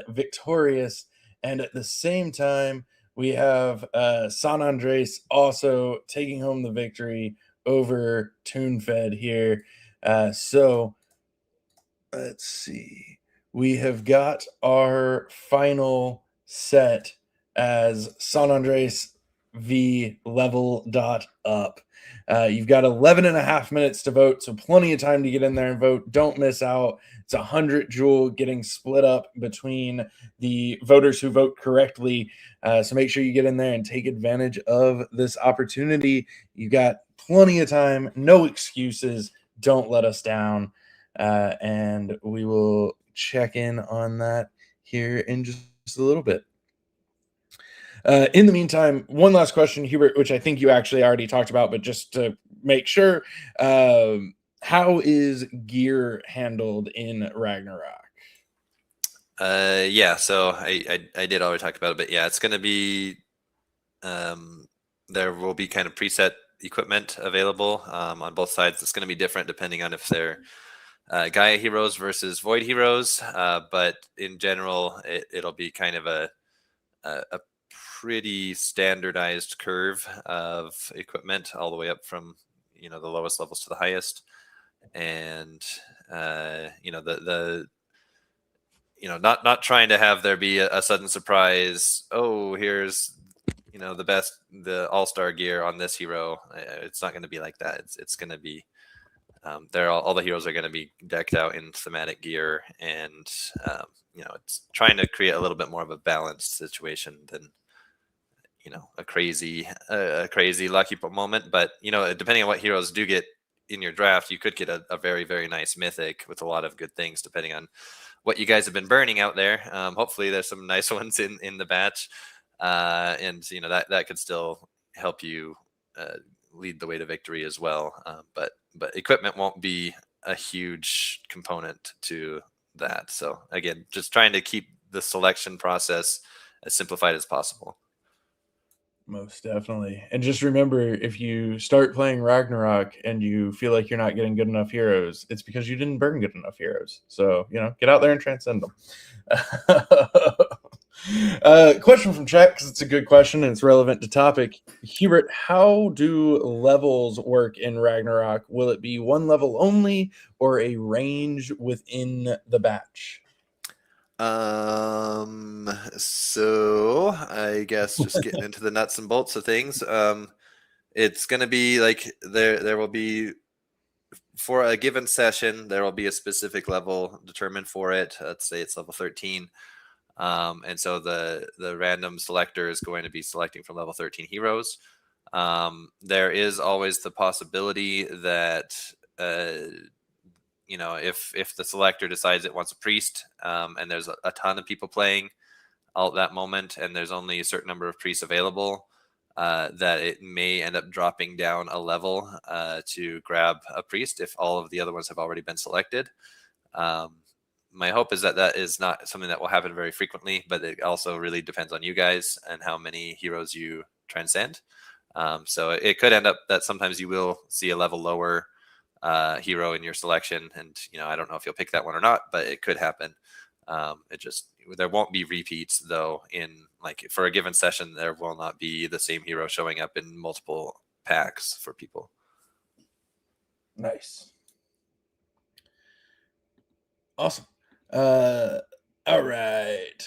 Speaker 2: victorious, and at the same time, we have San Andres also taking home the victory over TuneFed here. So let's see. We have got our final set as San Andres v Level Dot Up. You've got 11 and a half minutes to vote, so plenty of time to get in there and vote. Don't miss out. It's 100 jewel getting split up between the voters who vote correctly. So make sure you get in there and take advantage of this opportunity. You've got plenty of time, no excuses. Don't let us down. And we will check in on that here in just a little bit. In the meantime, one last question, Hubert, which I think you actually already talked about, but just to make sure, how is gear handled in Ragnarok?
Speaker 3: Yeah, so I did already talk about it, but yeah, it's going to be, there will be kind of preset equipment available on both sides. It's going to be different depending on if they're Gaia heroes versus Void heroes, but in general, it'll be kind of a pretty standardized curve of equipment all the way up from the lowest levels to the highest, and not trying to have there be a sudden surprise. Oh, here's the all-star gear on this hero. It's not going to be like that. It's going to be all the heroes are going to be decked out in thematic gear, and it's trying to create a little bit more of a balanced situation than a crazy lucky moment. But depending on what heroes do get in your draft, you could get a very, very nice mythic with a lot of good things depending on what you guys have been burning out there. Hopefully there's some nice ones in the batch, and that could still help you lead the way to victory as well. But equipment won't be a huge component to that. So again, just trying to keep the selection process as simplified as possible.
Speaker 2: Most definitely. And just remember, if you start playing Ragnarok and you feel like you're not getting good enough heroes, it's because you didn't burn good enough heroes. So, get out there and transcend them. Question from chat, because it's a good question and it's relevant to topic. Hubert, how do levels work in Ragnarok? Will it be one level only or a range within the batch?
Speaker 3: So I guess just getting into the nuts and bolts of things. It's going to be like there will be, for a given session, there will be a specific level determined for it. Let's say it's level 13. And so the random selector is going to be selecting from level 13 heroes. There is always the possibility that if the selector decides it wants a priest, and there's a ton of people playing all at that moment, and there's only a certain number of priests available, that it may end up dropping down a level to grab a priest if all of the other ones have already been selected. My hope is that that is not something that will happen very frequently, but it also really depends on you guys and how many heroes you transcend. So it could end up that sometimes you will see a level lower hero in your selection, and I don't know if you'll pick that one or not, but it could happen. There won't be repeats though. In like for a given session, there will not be the same hero showing up in multiple packs for people.
Speaker 2: Nice. Awesome. All right.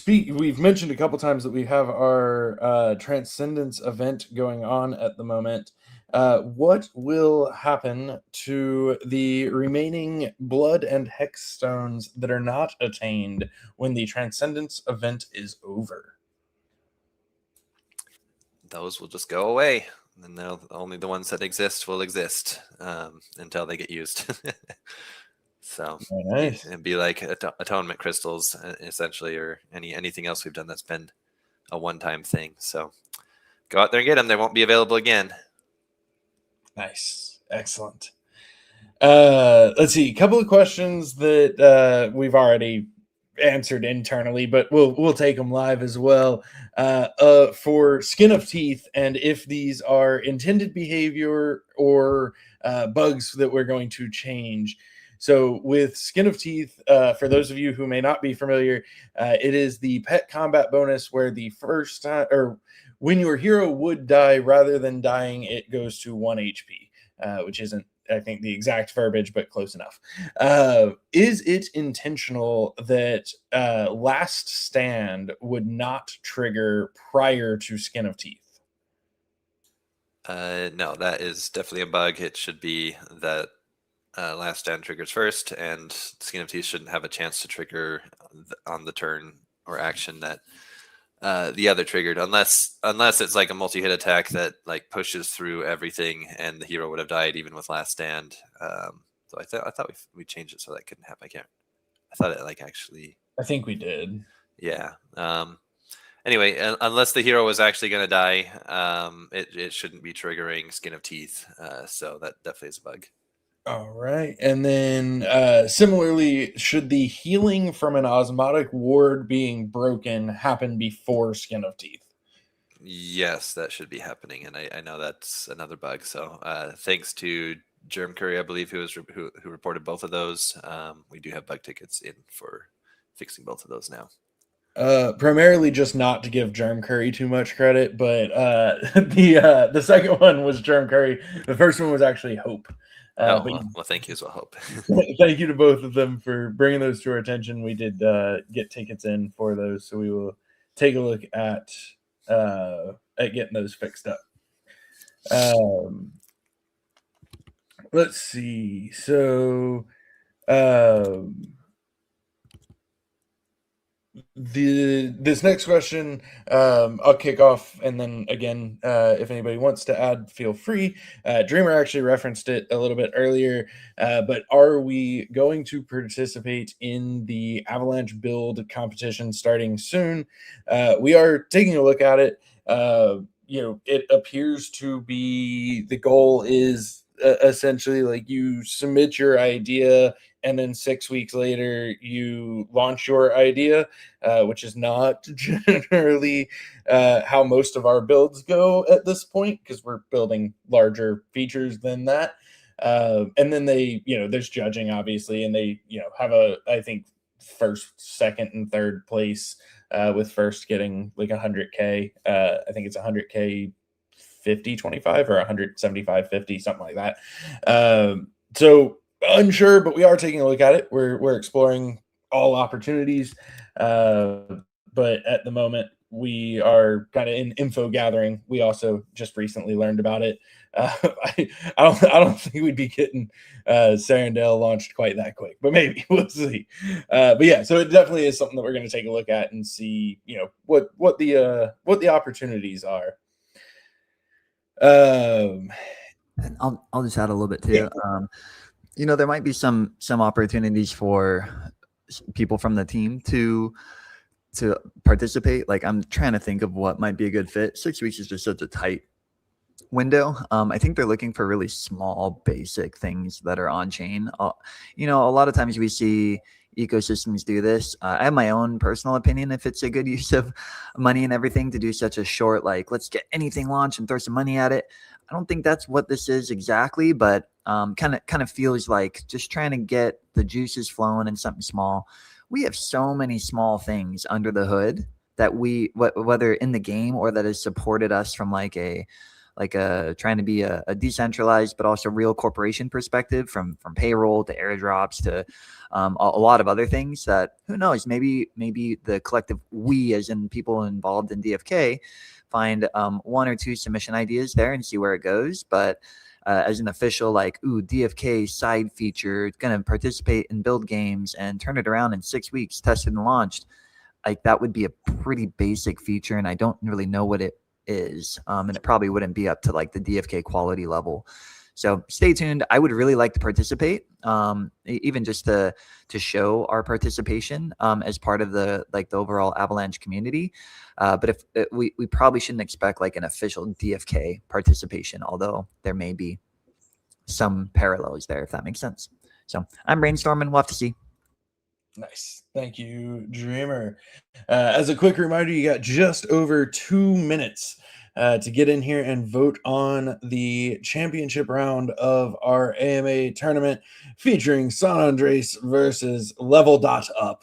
Speaker 2: We've mentioned a couple times that we have our Transcendence event going on at the moment. What will happen to the remaining blood and hex stones that are not attained when the Transcendence event is over?
Speaker 3: Those will just go away, and only the ones that exist will exist until they get used. So
Speaker 2: nice.
Speaker 3: It'd be like atonement crystals, essentially, or anything else we've done that's been a one-time thing. So go out there and get them. They won't be available again.
Speaker 2: Nice. Excellent. Let's see. A couple of questions that we've already answered internally, but we'll take them live as well. For Skin of Teeth, and if these are intended behavior or bugs that we're going to change. So with Skin of Teeth, for those of you who may not be familiar, it is the pet combat bonus where the first time, or when your hero would die, rather than dying, it goes to 1 HP, which isn't, I think, the exact verbiage, but close enough. Is it intentional that Last Stand would not trigger prior to Skin of Teeth?
Speaker 3: No, that is definitely a bug. It should be that Last Stand triggers first, and Skin of Teeth shouldn't have a chance to trigger on the turn or action that the other triggered, unless it's like a multi-hit attack that like pushes through everything, and the hero would have died even with Last Stand. So I thought we changed it so that couldn't happen. I thought it like actually.
Speaker 2: I think we did.
Speaker 3: Yeah. Anyway, unless the hero was actually going to die, it shouldn't be triggering Skin of Teeth. So that definitely is a bug.
Speaker 2: All right. And then similarly, should the healing from an osmotic ward being broken happen before Skin of Teeth?
Speaker 3: Yes, that should be happening. And I know that's another bug. So thanks to Germ Curry, I believe, who reported both of those. We do have bug tickets in for fixing both of those now.
Speaker 2: Primarily just not to give Germ Curry too much credit, but the second one was Germ Curry. The first one was actually Hope.
Speaker 3: Well, thank you as well, Hope.
Speaker 2: Thank you to both of them for bringing those to our attention. We did get tickets in for those, so we will take a look at getting those fixed up. Let's see. So this next question, I'll kick off, and then again, if anybody wants to add, feel free. Dreamer actually referenced it a little bit earlier, but are we going to participate in the Avalanche build competition starting soon? We are taking a look at it. It appears to be the goal is essentially like you submit your idea, and then 6 weeks later you launch your idea, which is not generally how most of our builds go at this point, because we're building larger features than that. And then they, there's judging, obviously, and they, have I think first, second, and third place, with first getting like 100K. I think it's 100K 50-25 or 175-50, something like that. So unsure, but we are taking a look at it. We're exploring all opportunities, but at the moment we are kind of in info gathering. We also just recently learned about it. I don't think we'd be getting Sarandale launched quite that quick, but maybe we'll see. But yeah, so it definitely is something that we're going to take a look at and see, what the opportunities are.
Speaker 4: And I'll just add a little bit too.
Speaker 2: Yeah.
Speaker 4: There might be some opportunities for people from the team to participate. Like, I'm trying to think of what might be a good fit. 6 weeks is just such a tight window. I think they're looking for really small, basic things that are on chain. A lot of times we see ecosystems do this. I have my own personal opinion if it's a good use of money and everything to do such a short, like, let's get anything launched and throw some money at it. I don't think that's what this is exactly, but kind of feels like just trying to get the juices flowing in something small. We have so many small things under the hood that whether in the game or that has supported us from like a trying to be a decentralized but also real corporation perspective, from payroll to airdrops to a lot of other things that, who knows, maybe the collective we, as in people involved in DFK, find one or two submission ideas there and see where it goes. But as an official, like, DFK side feature, going to participate in build games and turn it around in 6 weeks, tested and launched, like, that would be a pretty basic feature, and I don't really know what it is, and it probably wouldn't be up to like the DFK quality level. So stay tuned. I would really like to participate, even just to show our participation as part of the overall Avalanche community. But if we probably shouldn't expect like an official DFK participation, although there may be some parallels there, if that makes sense. So I'm brainstorming. We'll have to see.
Speaker 2: Nice. Thank you, Dreamer. As a quick reminder, you got just over 2 minutes to get in here and vote on the championship round of our AMA tournament featuring San Andres versus Level.up.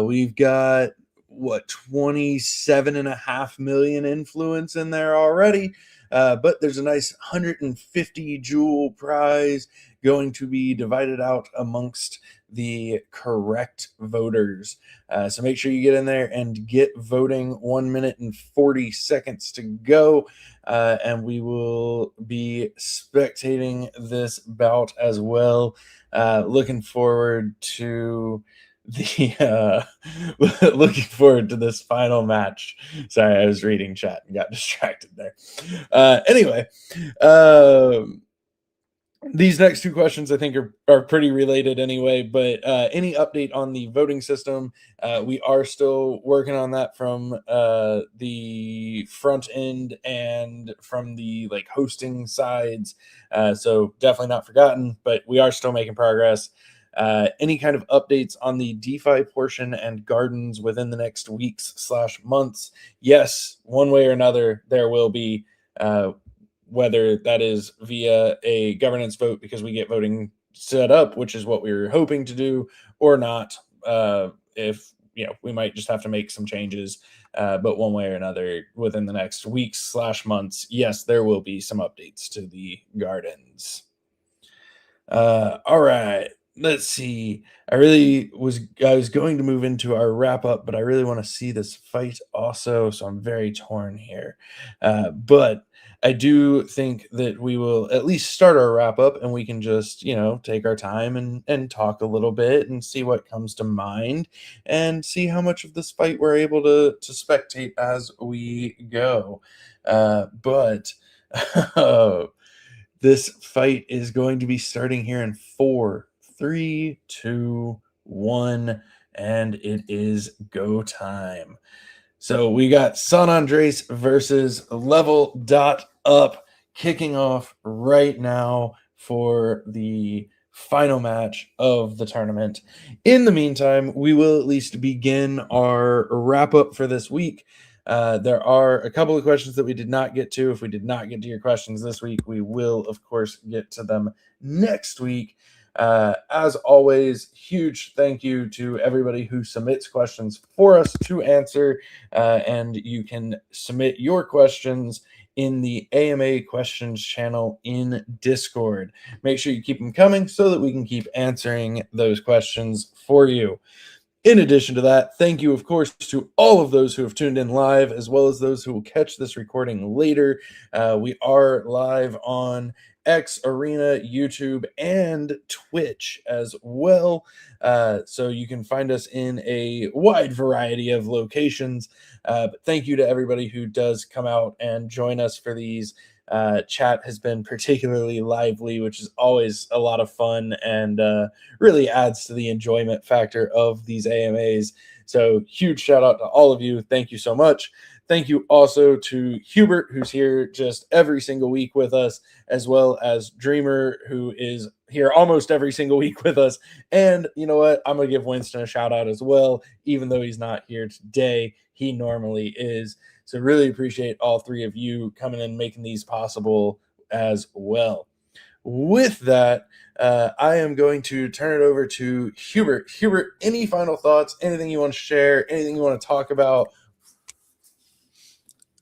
Speaker 2: We've got 27.5 million influence in there already, but there's a nice 150 jewel prize going to be divided out amongst the correct voters. So make sure you get in there and get voting. 1 minute and 40 seconds to go. And we will be spectating this bout as well. Looking forward to looking forward to this final match. Sorry, I was reading chat and got distracted there. Anyway, these next two questions I think are pretty related anyway, but any update on the voting system? We are still working on that from the front end and from the hosting sides. So definitely not forgotten, but we are still making progress. Any kind of updates on the DeFi portion and gardens within the next weeks/months? Yes, one way or another, there will be, whether that is via a governance vote because we get voting set up, which is what we were hoping to do, or not. If we might just have to make some changes, but one way or another within the next weeks/months, yes, there will be some updates to the gardens. All right. Let's see. I was going to move into our wrap up, but I really want to see this fight also, so I'm very torn here. But I do think that we will at least start our wrap up, and we can just take our time and talk a little bit and see what comes to mind, and see how much of this fight we're able to spectate as we go. But this fight is going to be starting here in 4, 3, 2, 1, and it is go time. So we got San Andres versus Level.up kicking off right now for the final match of the tournament. In the meantime, we will at least begin our wrap up for this week. There are a couple of questions that we did not get to. If we did not get to your questions this week, we will, of course, get to them next week. As always, huge thank you to everybody who submits questions for us to answer, and you can submit your questions in the AMA questions channel in Discord. Make sure you keep them coming so that we can keep answering those questions for you. In addition to that, thank you, of course, to all of those who have tuned in live, as well as those who will catch this recording later. We are live on X, Arena, YouTube, and Twitch as well. So you can find us in a wide variety of locations. But thank you to everybody who does come out and join us for these. Chat has been particularly lively, which is always a lot of fun and really adds to the enjoyment factor of these AMAs. So huge shout out to all of you. Thank you so much. Thank you also to Hubert, who's here just every single week with us, as well as Dreamer, who is here almost every single week with us. And you know what? I'm going to give Winston a shout out as well, even though he's not here today. He normally is. So really appreciate all three of you coming and making these possible as well. With that, I am going to turn it over to Hubert. Hubert, any final thoughts? Anything you want to share? Anything you want to talk about?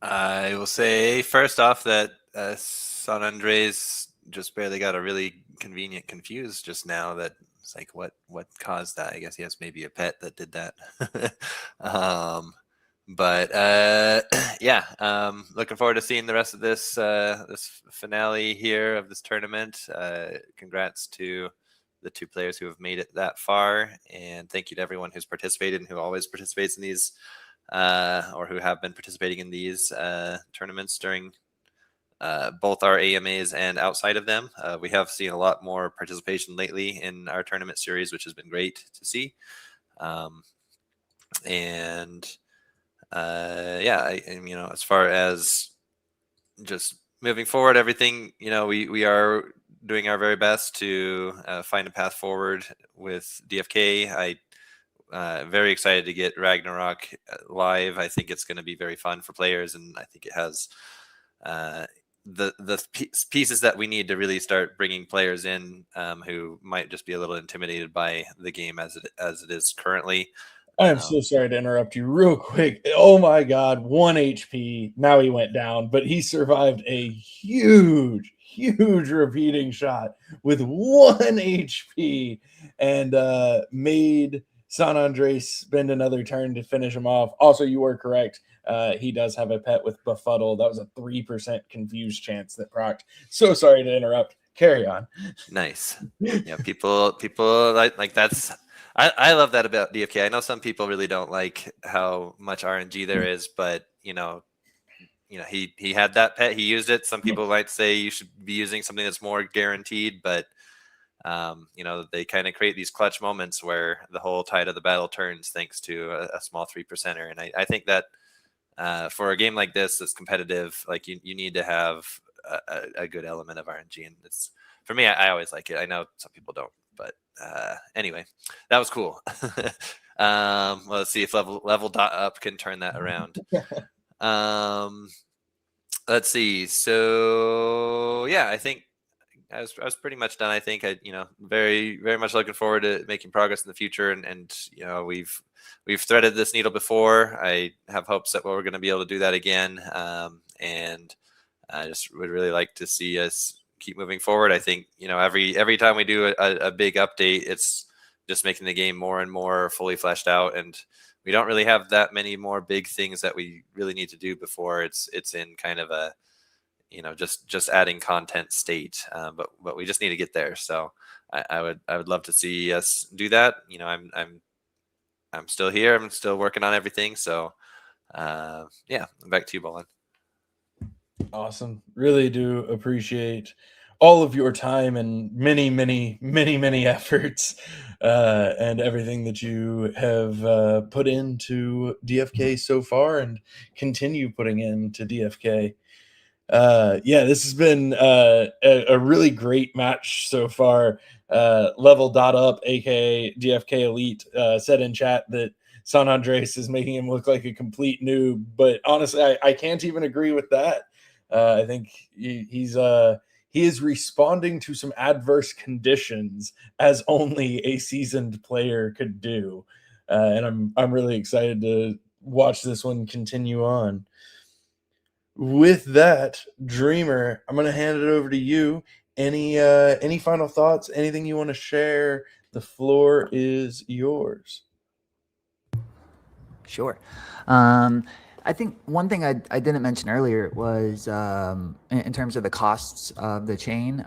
Speaker 3: I will say first off that San Andres just barely got a really convenient confused just now. That it's like what caused that? I guess he has maybe a pet that did that. But yeah, looking forward to seeing the rest of this this finale here of this tournament. Congrats to the two players who have made it that far, and thank you to everyone who's participated and who always participates in these, or who have been participating in these tournaments during both our AMAs and outside of them. We have seen a lot more participation lately in our tournament series, which has been great to see. Yeah, you know, as far as just moving forward, everything, you know, we are doing our very best to find a path forward with DFK. Very excited to get Ragnarok live. I think it's going to be very fun for players, and I think it has the pieces that we need to really start bringing players in who might just be a little intimidated by the game as it is currently.
Speaker 2: I am so sorry to interrupt you real quick. Oh my God, 1 HP. Now he went down, but he survived a huge repeating shot with 1 HP and made San Andres spend another turn to finish him off. Also, you were correct. He does have a pet with Befuddle. That was a 3% confused chance that procced. So sorry to interrupt. Carry on.
Speaker 3: Nice. Yeah, people like that's. I love that about DFK. I know some people really don't like how much RNG there is, but you know, he had that pet, he used it. Some people might say you should be using something that's more guaranteed, but you know, they kind of create these clutch moments where the whole tide of the battle turns thanks to a small 3%er. And I think that for a game like this that's competitive, like you need to have a good element of RNG, and it's for me. I always like it. I know some people don't. But anyway, that was cool. Well, let's see if level dot up can turn that around. Let's see. So yeah, I think I was pretty much done. I think very very much looking forward to making progress in the future, and you know, we've threaded this needle before. I have hopes that we're going to be able to do that again, and I just would really like to see us keep moving forward. I think, you know, every time we do a big update, it's just making the game more and more fully fleshed out, and we don't really have that many more big things that we really need to do before it's in kind of a, you know, just adding content state. But we just need to get there. So I would love to see us do that. You know, I'm still here. I'm still working on everything. So yeah, back to you, Bolin.
Speaker 2: Awesome. Really do appreciate all of your time and many efforts and everything that you have put into DFK so far and continue putting into DFK. Yeah, this has been a really great match so far. Level dot up, aka DFK Elite, said in chat that San Andres is making him look like a complete noob, but honestly, I can't even agree with that. I think he's he is responding to some adverse conditions as only a seasoned player could do. And I'm really excited to watch this one continue on. With that, Dreamer, I'm going to hand it over to you. Any final thoughts? Anything you want to share? The floor is yours.
Speaker 4: Sure. I think one thing I didn't mention earlier was in terms of the costs of the chain.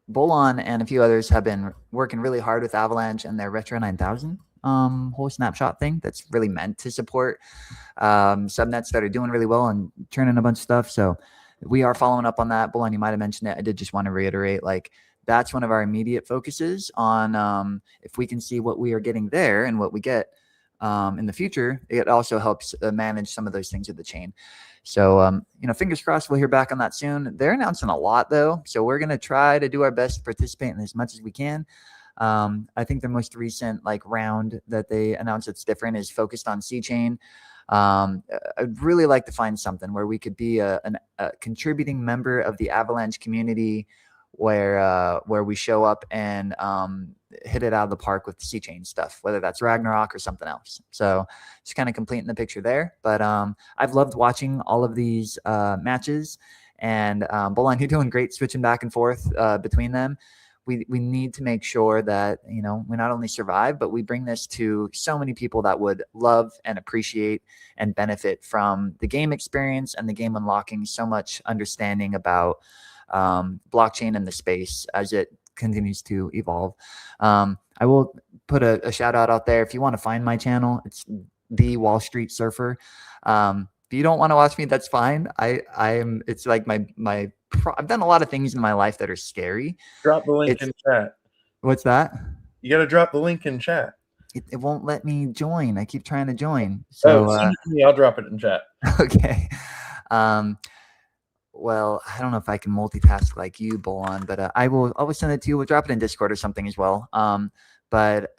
Speaker 4: Bolon and a few others have been working really hard with Avalanche and their Retro 9000 whole snapshot thing that's really meant to support subnets that are doing really well and churning a bunch of stuff. So we are following up on that. Bolon, you might have mentioned it. I did just want to reiterate, like, that's one of our immediate focuses on if we can see what we are getting there and what we get in the future, it also helps manage some of those things with the chain. So, fingers crossed we'll hear back on that soon. They're announcing a lot though. So we're going to try to do our best to participate in as much as we can. I think the most recent round that they announced that's different is focused on C chain. I'd really like to find something where we could be a contributing member of the Avalanche community where we show up and hit it out of the park with the C chain stuff, whether that's Ragnarok or something else. So just kind of completing the picture there. But I've loved watching all of these matches, and Bolon, you're doing great switching back and forth between them. We need to make sure that, we not only survive, but we bring this to so many people that would love and appreciate and benefit from the game experience and the game unlocking so much understanding about blockchain and the space as it continues to evolve. I will put a shout out there. If you want to find my channel, it's the Wall Street Surfer. If you don't want to watch me, that's fine. It's like I've done a lot of things in my life that are scary.
Speaker 2: Drop the link in chat.
Speaker 4: What's that?
Speaker 2: You got to drop the link in chat.
Speaker 4: It won't let me join. I keep trying to join. So
Speaker 2: send it to me. I'll drop it in chat.
Speaker 4: Okay. Well, I don't know if I can multitask like you, Bolon, but I will send it to you. We'll drop it in Discord or something as well. But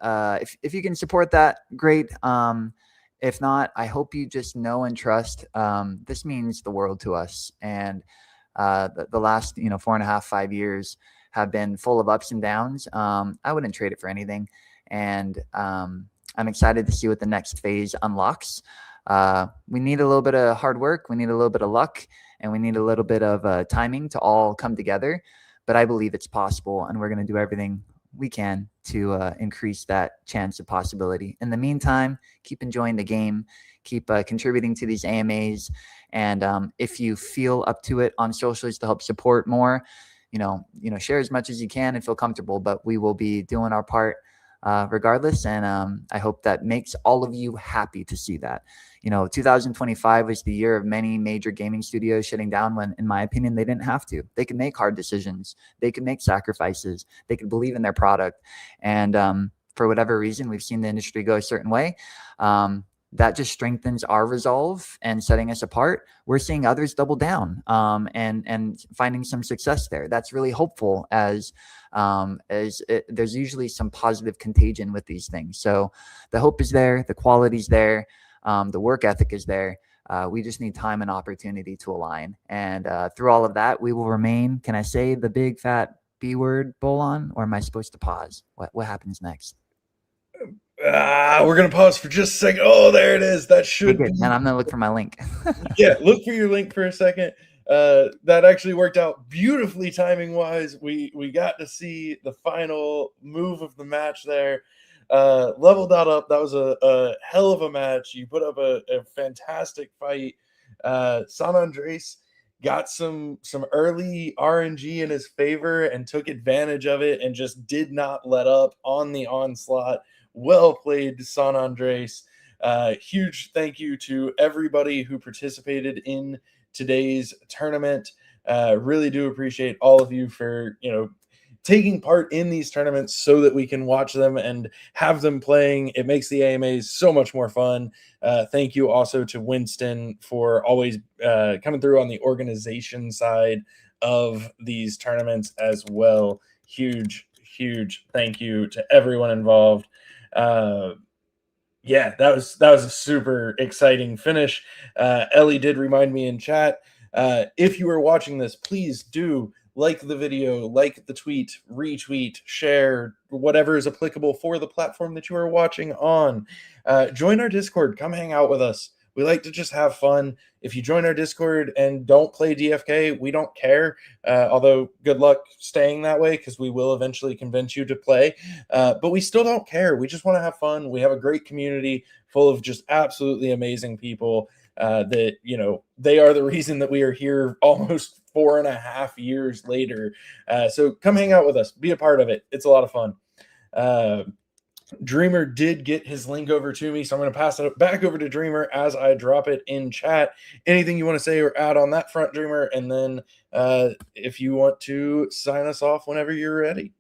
Speaker 4: if you can support that, great. If not, I hope you just know and trust this means the world to us. And the last 4.5, 5 years have been full of ups and downs. I wouldn't trade it for anything. And I'm excited to see what the next phase unlocks. We need a little bit of hard work. We need a little bit of luck. And we need a little bit of timing to all come together. But I believe it's possible, and we're going to do everything we can to increase that chance of possibility. In the meantime, keep enjoying the game, keep contributing to these AMAs, and if you feel up to it on socials to help support more, share as much as you can and feel comfortable. But we will be doing our part regardless, and I hope that makes all of you happy to see that. 2025 was the year of many major gaming studios shutting down when, in my opinion, they didn't have to. They could make hard decisions. They could make sacrifices. They could believe in their product. And for whatever reason, we've seen the industry go a certain way. That just strengthens our resolve and setting us apart. We're seeing others double down and finding some success there. That's really hopeful as there's usually some positive contagion with these things. So the hope is there. The quality's there. The work ethic is there. We just need time and opportunity to align. And through all of that, we will remain. Can I say the big fat B word, Bolon, or am I supposed to pause? What happens next?
Speaker 2: We're going to pause for just a second. Oh, there it is. That should be.
Speaker 4: And I'm going to look for my link.
Speaker 2: Yeah, look for your link for a second. That actually worked out beautifully timing wise. We got to see the final move of the match there. Leveled that up. That was a hell of a match. You put up a fantastic fight. San Andres got some early RNG in his favor and took advantage of it and just did not let up on the onslaught. Well played, San Andres. Huge thank you to everybody who participated in today's tournament. Really do appreciate all of you for taking part in these tournaments so that we can watch them and have them playing. It makes the AMAs so much more fun. Thank you also to Winston for always coming through on the organization side of these tournaments as well. Huge thank you to everyone involved. Yeah, that was a super exciting finish. Ellie did remind me in chat, if you are watching this, please do like the video, like the tweet, retweet, share, whatever is applicable for the platform that you are watching on. Join our Discord. Come hang out with us. We like to just have fun. If you join our Discord and don't play DFK, we don't care. Although good luck staying that way, because we will eventually convince you to play. But we still don't care. We just want to have fun. We have a great community full of just absolutely amazing people that, you know, they are the reason that we are here almost 4.5 years later. So come hang out with us. Be a part of it. It's a lot of fun. Dreamer did get his link over to me, so I'm going to pass it back over to Dreamer as I drop it in chat. Anything you want to say or add on that front, Dreamer? And then if you want to sign us off whenever you're ready.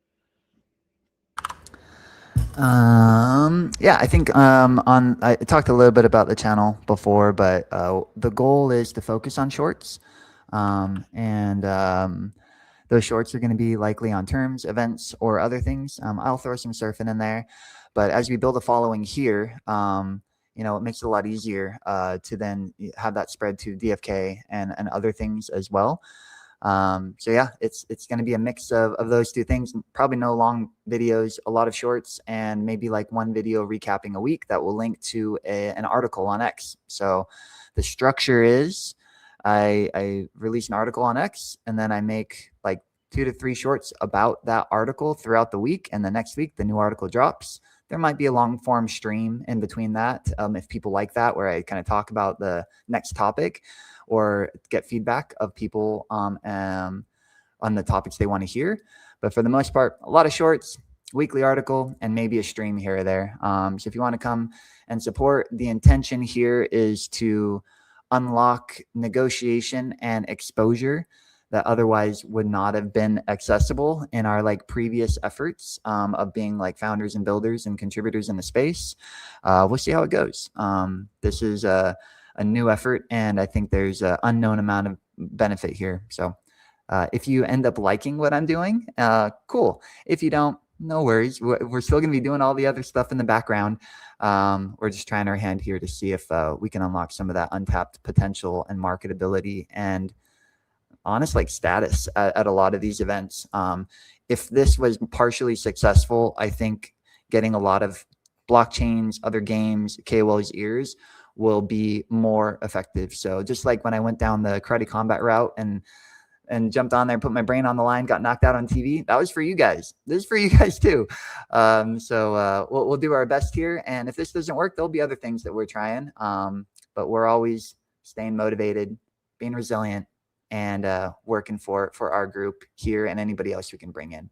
Speaker 4: Yeah, I think I talked a little bit about the channel before, but the goal is to focus on shorts, and those shorts are going to be likely on terms, events, or other things. I'll throw some surfing in there, but as we build a following here, you know, it makes it a lot easier to then have that spread to DFK and other things as well. So yeah, it's going to be a mix of those two things. Probably no long videos, a lot of shorts, and maybe like one video recapping a week that will link to an article on X. So the structure is I release an article on X, and then I make like 2 to 3 shorts about that article throughout the week. And the next week, the new article drops. There might be a long form stream in between that, if people like that, where I kind of talk about the next topic or get feedback of people on the topics they want to hear. But for the most part, a lot of shorts, weekly article, and maybe a stream here or there. So if you want to come and support, the intention here is to unlock negotiation and exposure that otherwise would not have been accessible in our like previous efforts of being like founders and builders and contributors in the space. We'll see how it goes. This is a new effort, and I think there's an unknown amount of benefit here. So if you end up liking what I'm doing, cool. If you don't, no worries. We're still going to be doing all the other stuff in the background. We're just trying our hand here to see if we can unlock some of that untapped potential and marketability and honest like status at a lot of these events. If this was partially successful, I think getting a lot of blockchains, other games, KOL's ears will be more effective. So just like when I went down the Karate Combat route and jumped on there and put my brain on the line, got knocked out on TV, that was for you guys. This is for you guys too. So we'll do our best here. And if this doesn't work, there'll be other things that we're trying. But we're always staying motivated, being resilient, and working for our group here and anybody else we can bring in.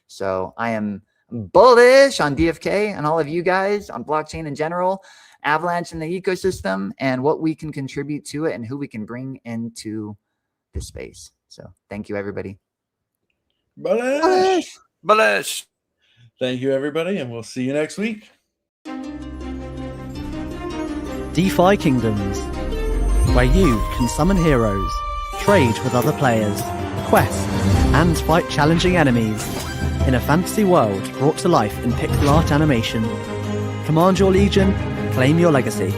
Speaker 4: So I am bullish on DFK and all of you guys, on blockchain in general, Avalanche in the ecosystem, and what we can contribute to it and who we can bring into the space. So thank you, everybody.
Speaker 2: Bullish.
Speaker 3: Bullish.
Speaker 2: Thank you, everybody, and we'll see you next week.
Speaker 1: DeFi Kingdoms, where you can summon heroes, trade with other players, quest, and fight challenging enemies in a fantasy world brought to life in pixel art animation. Command your legion, claim your legacy.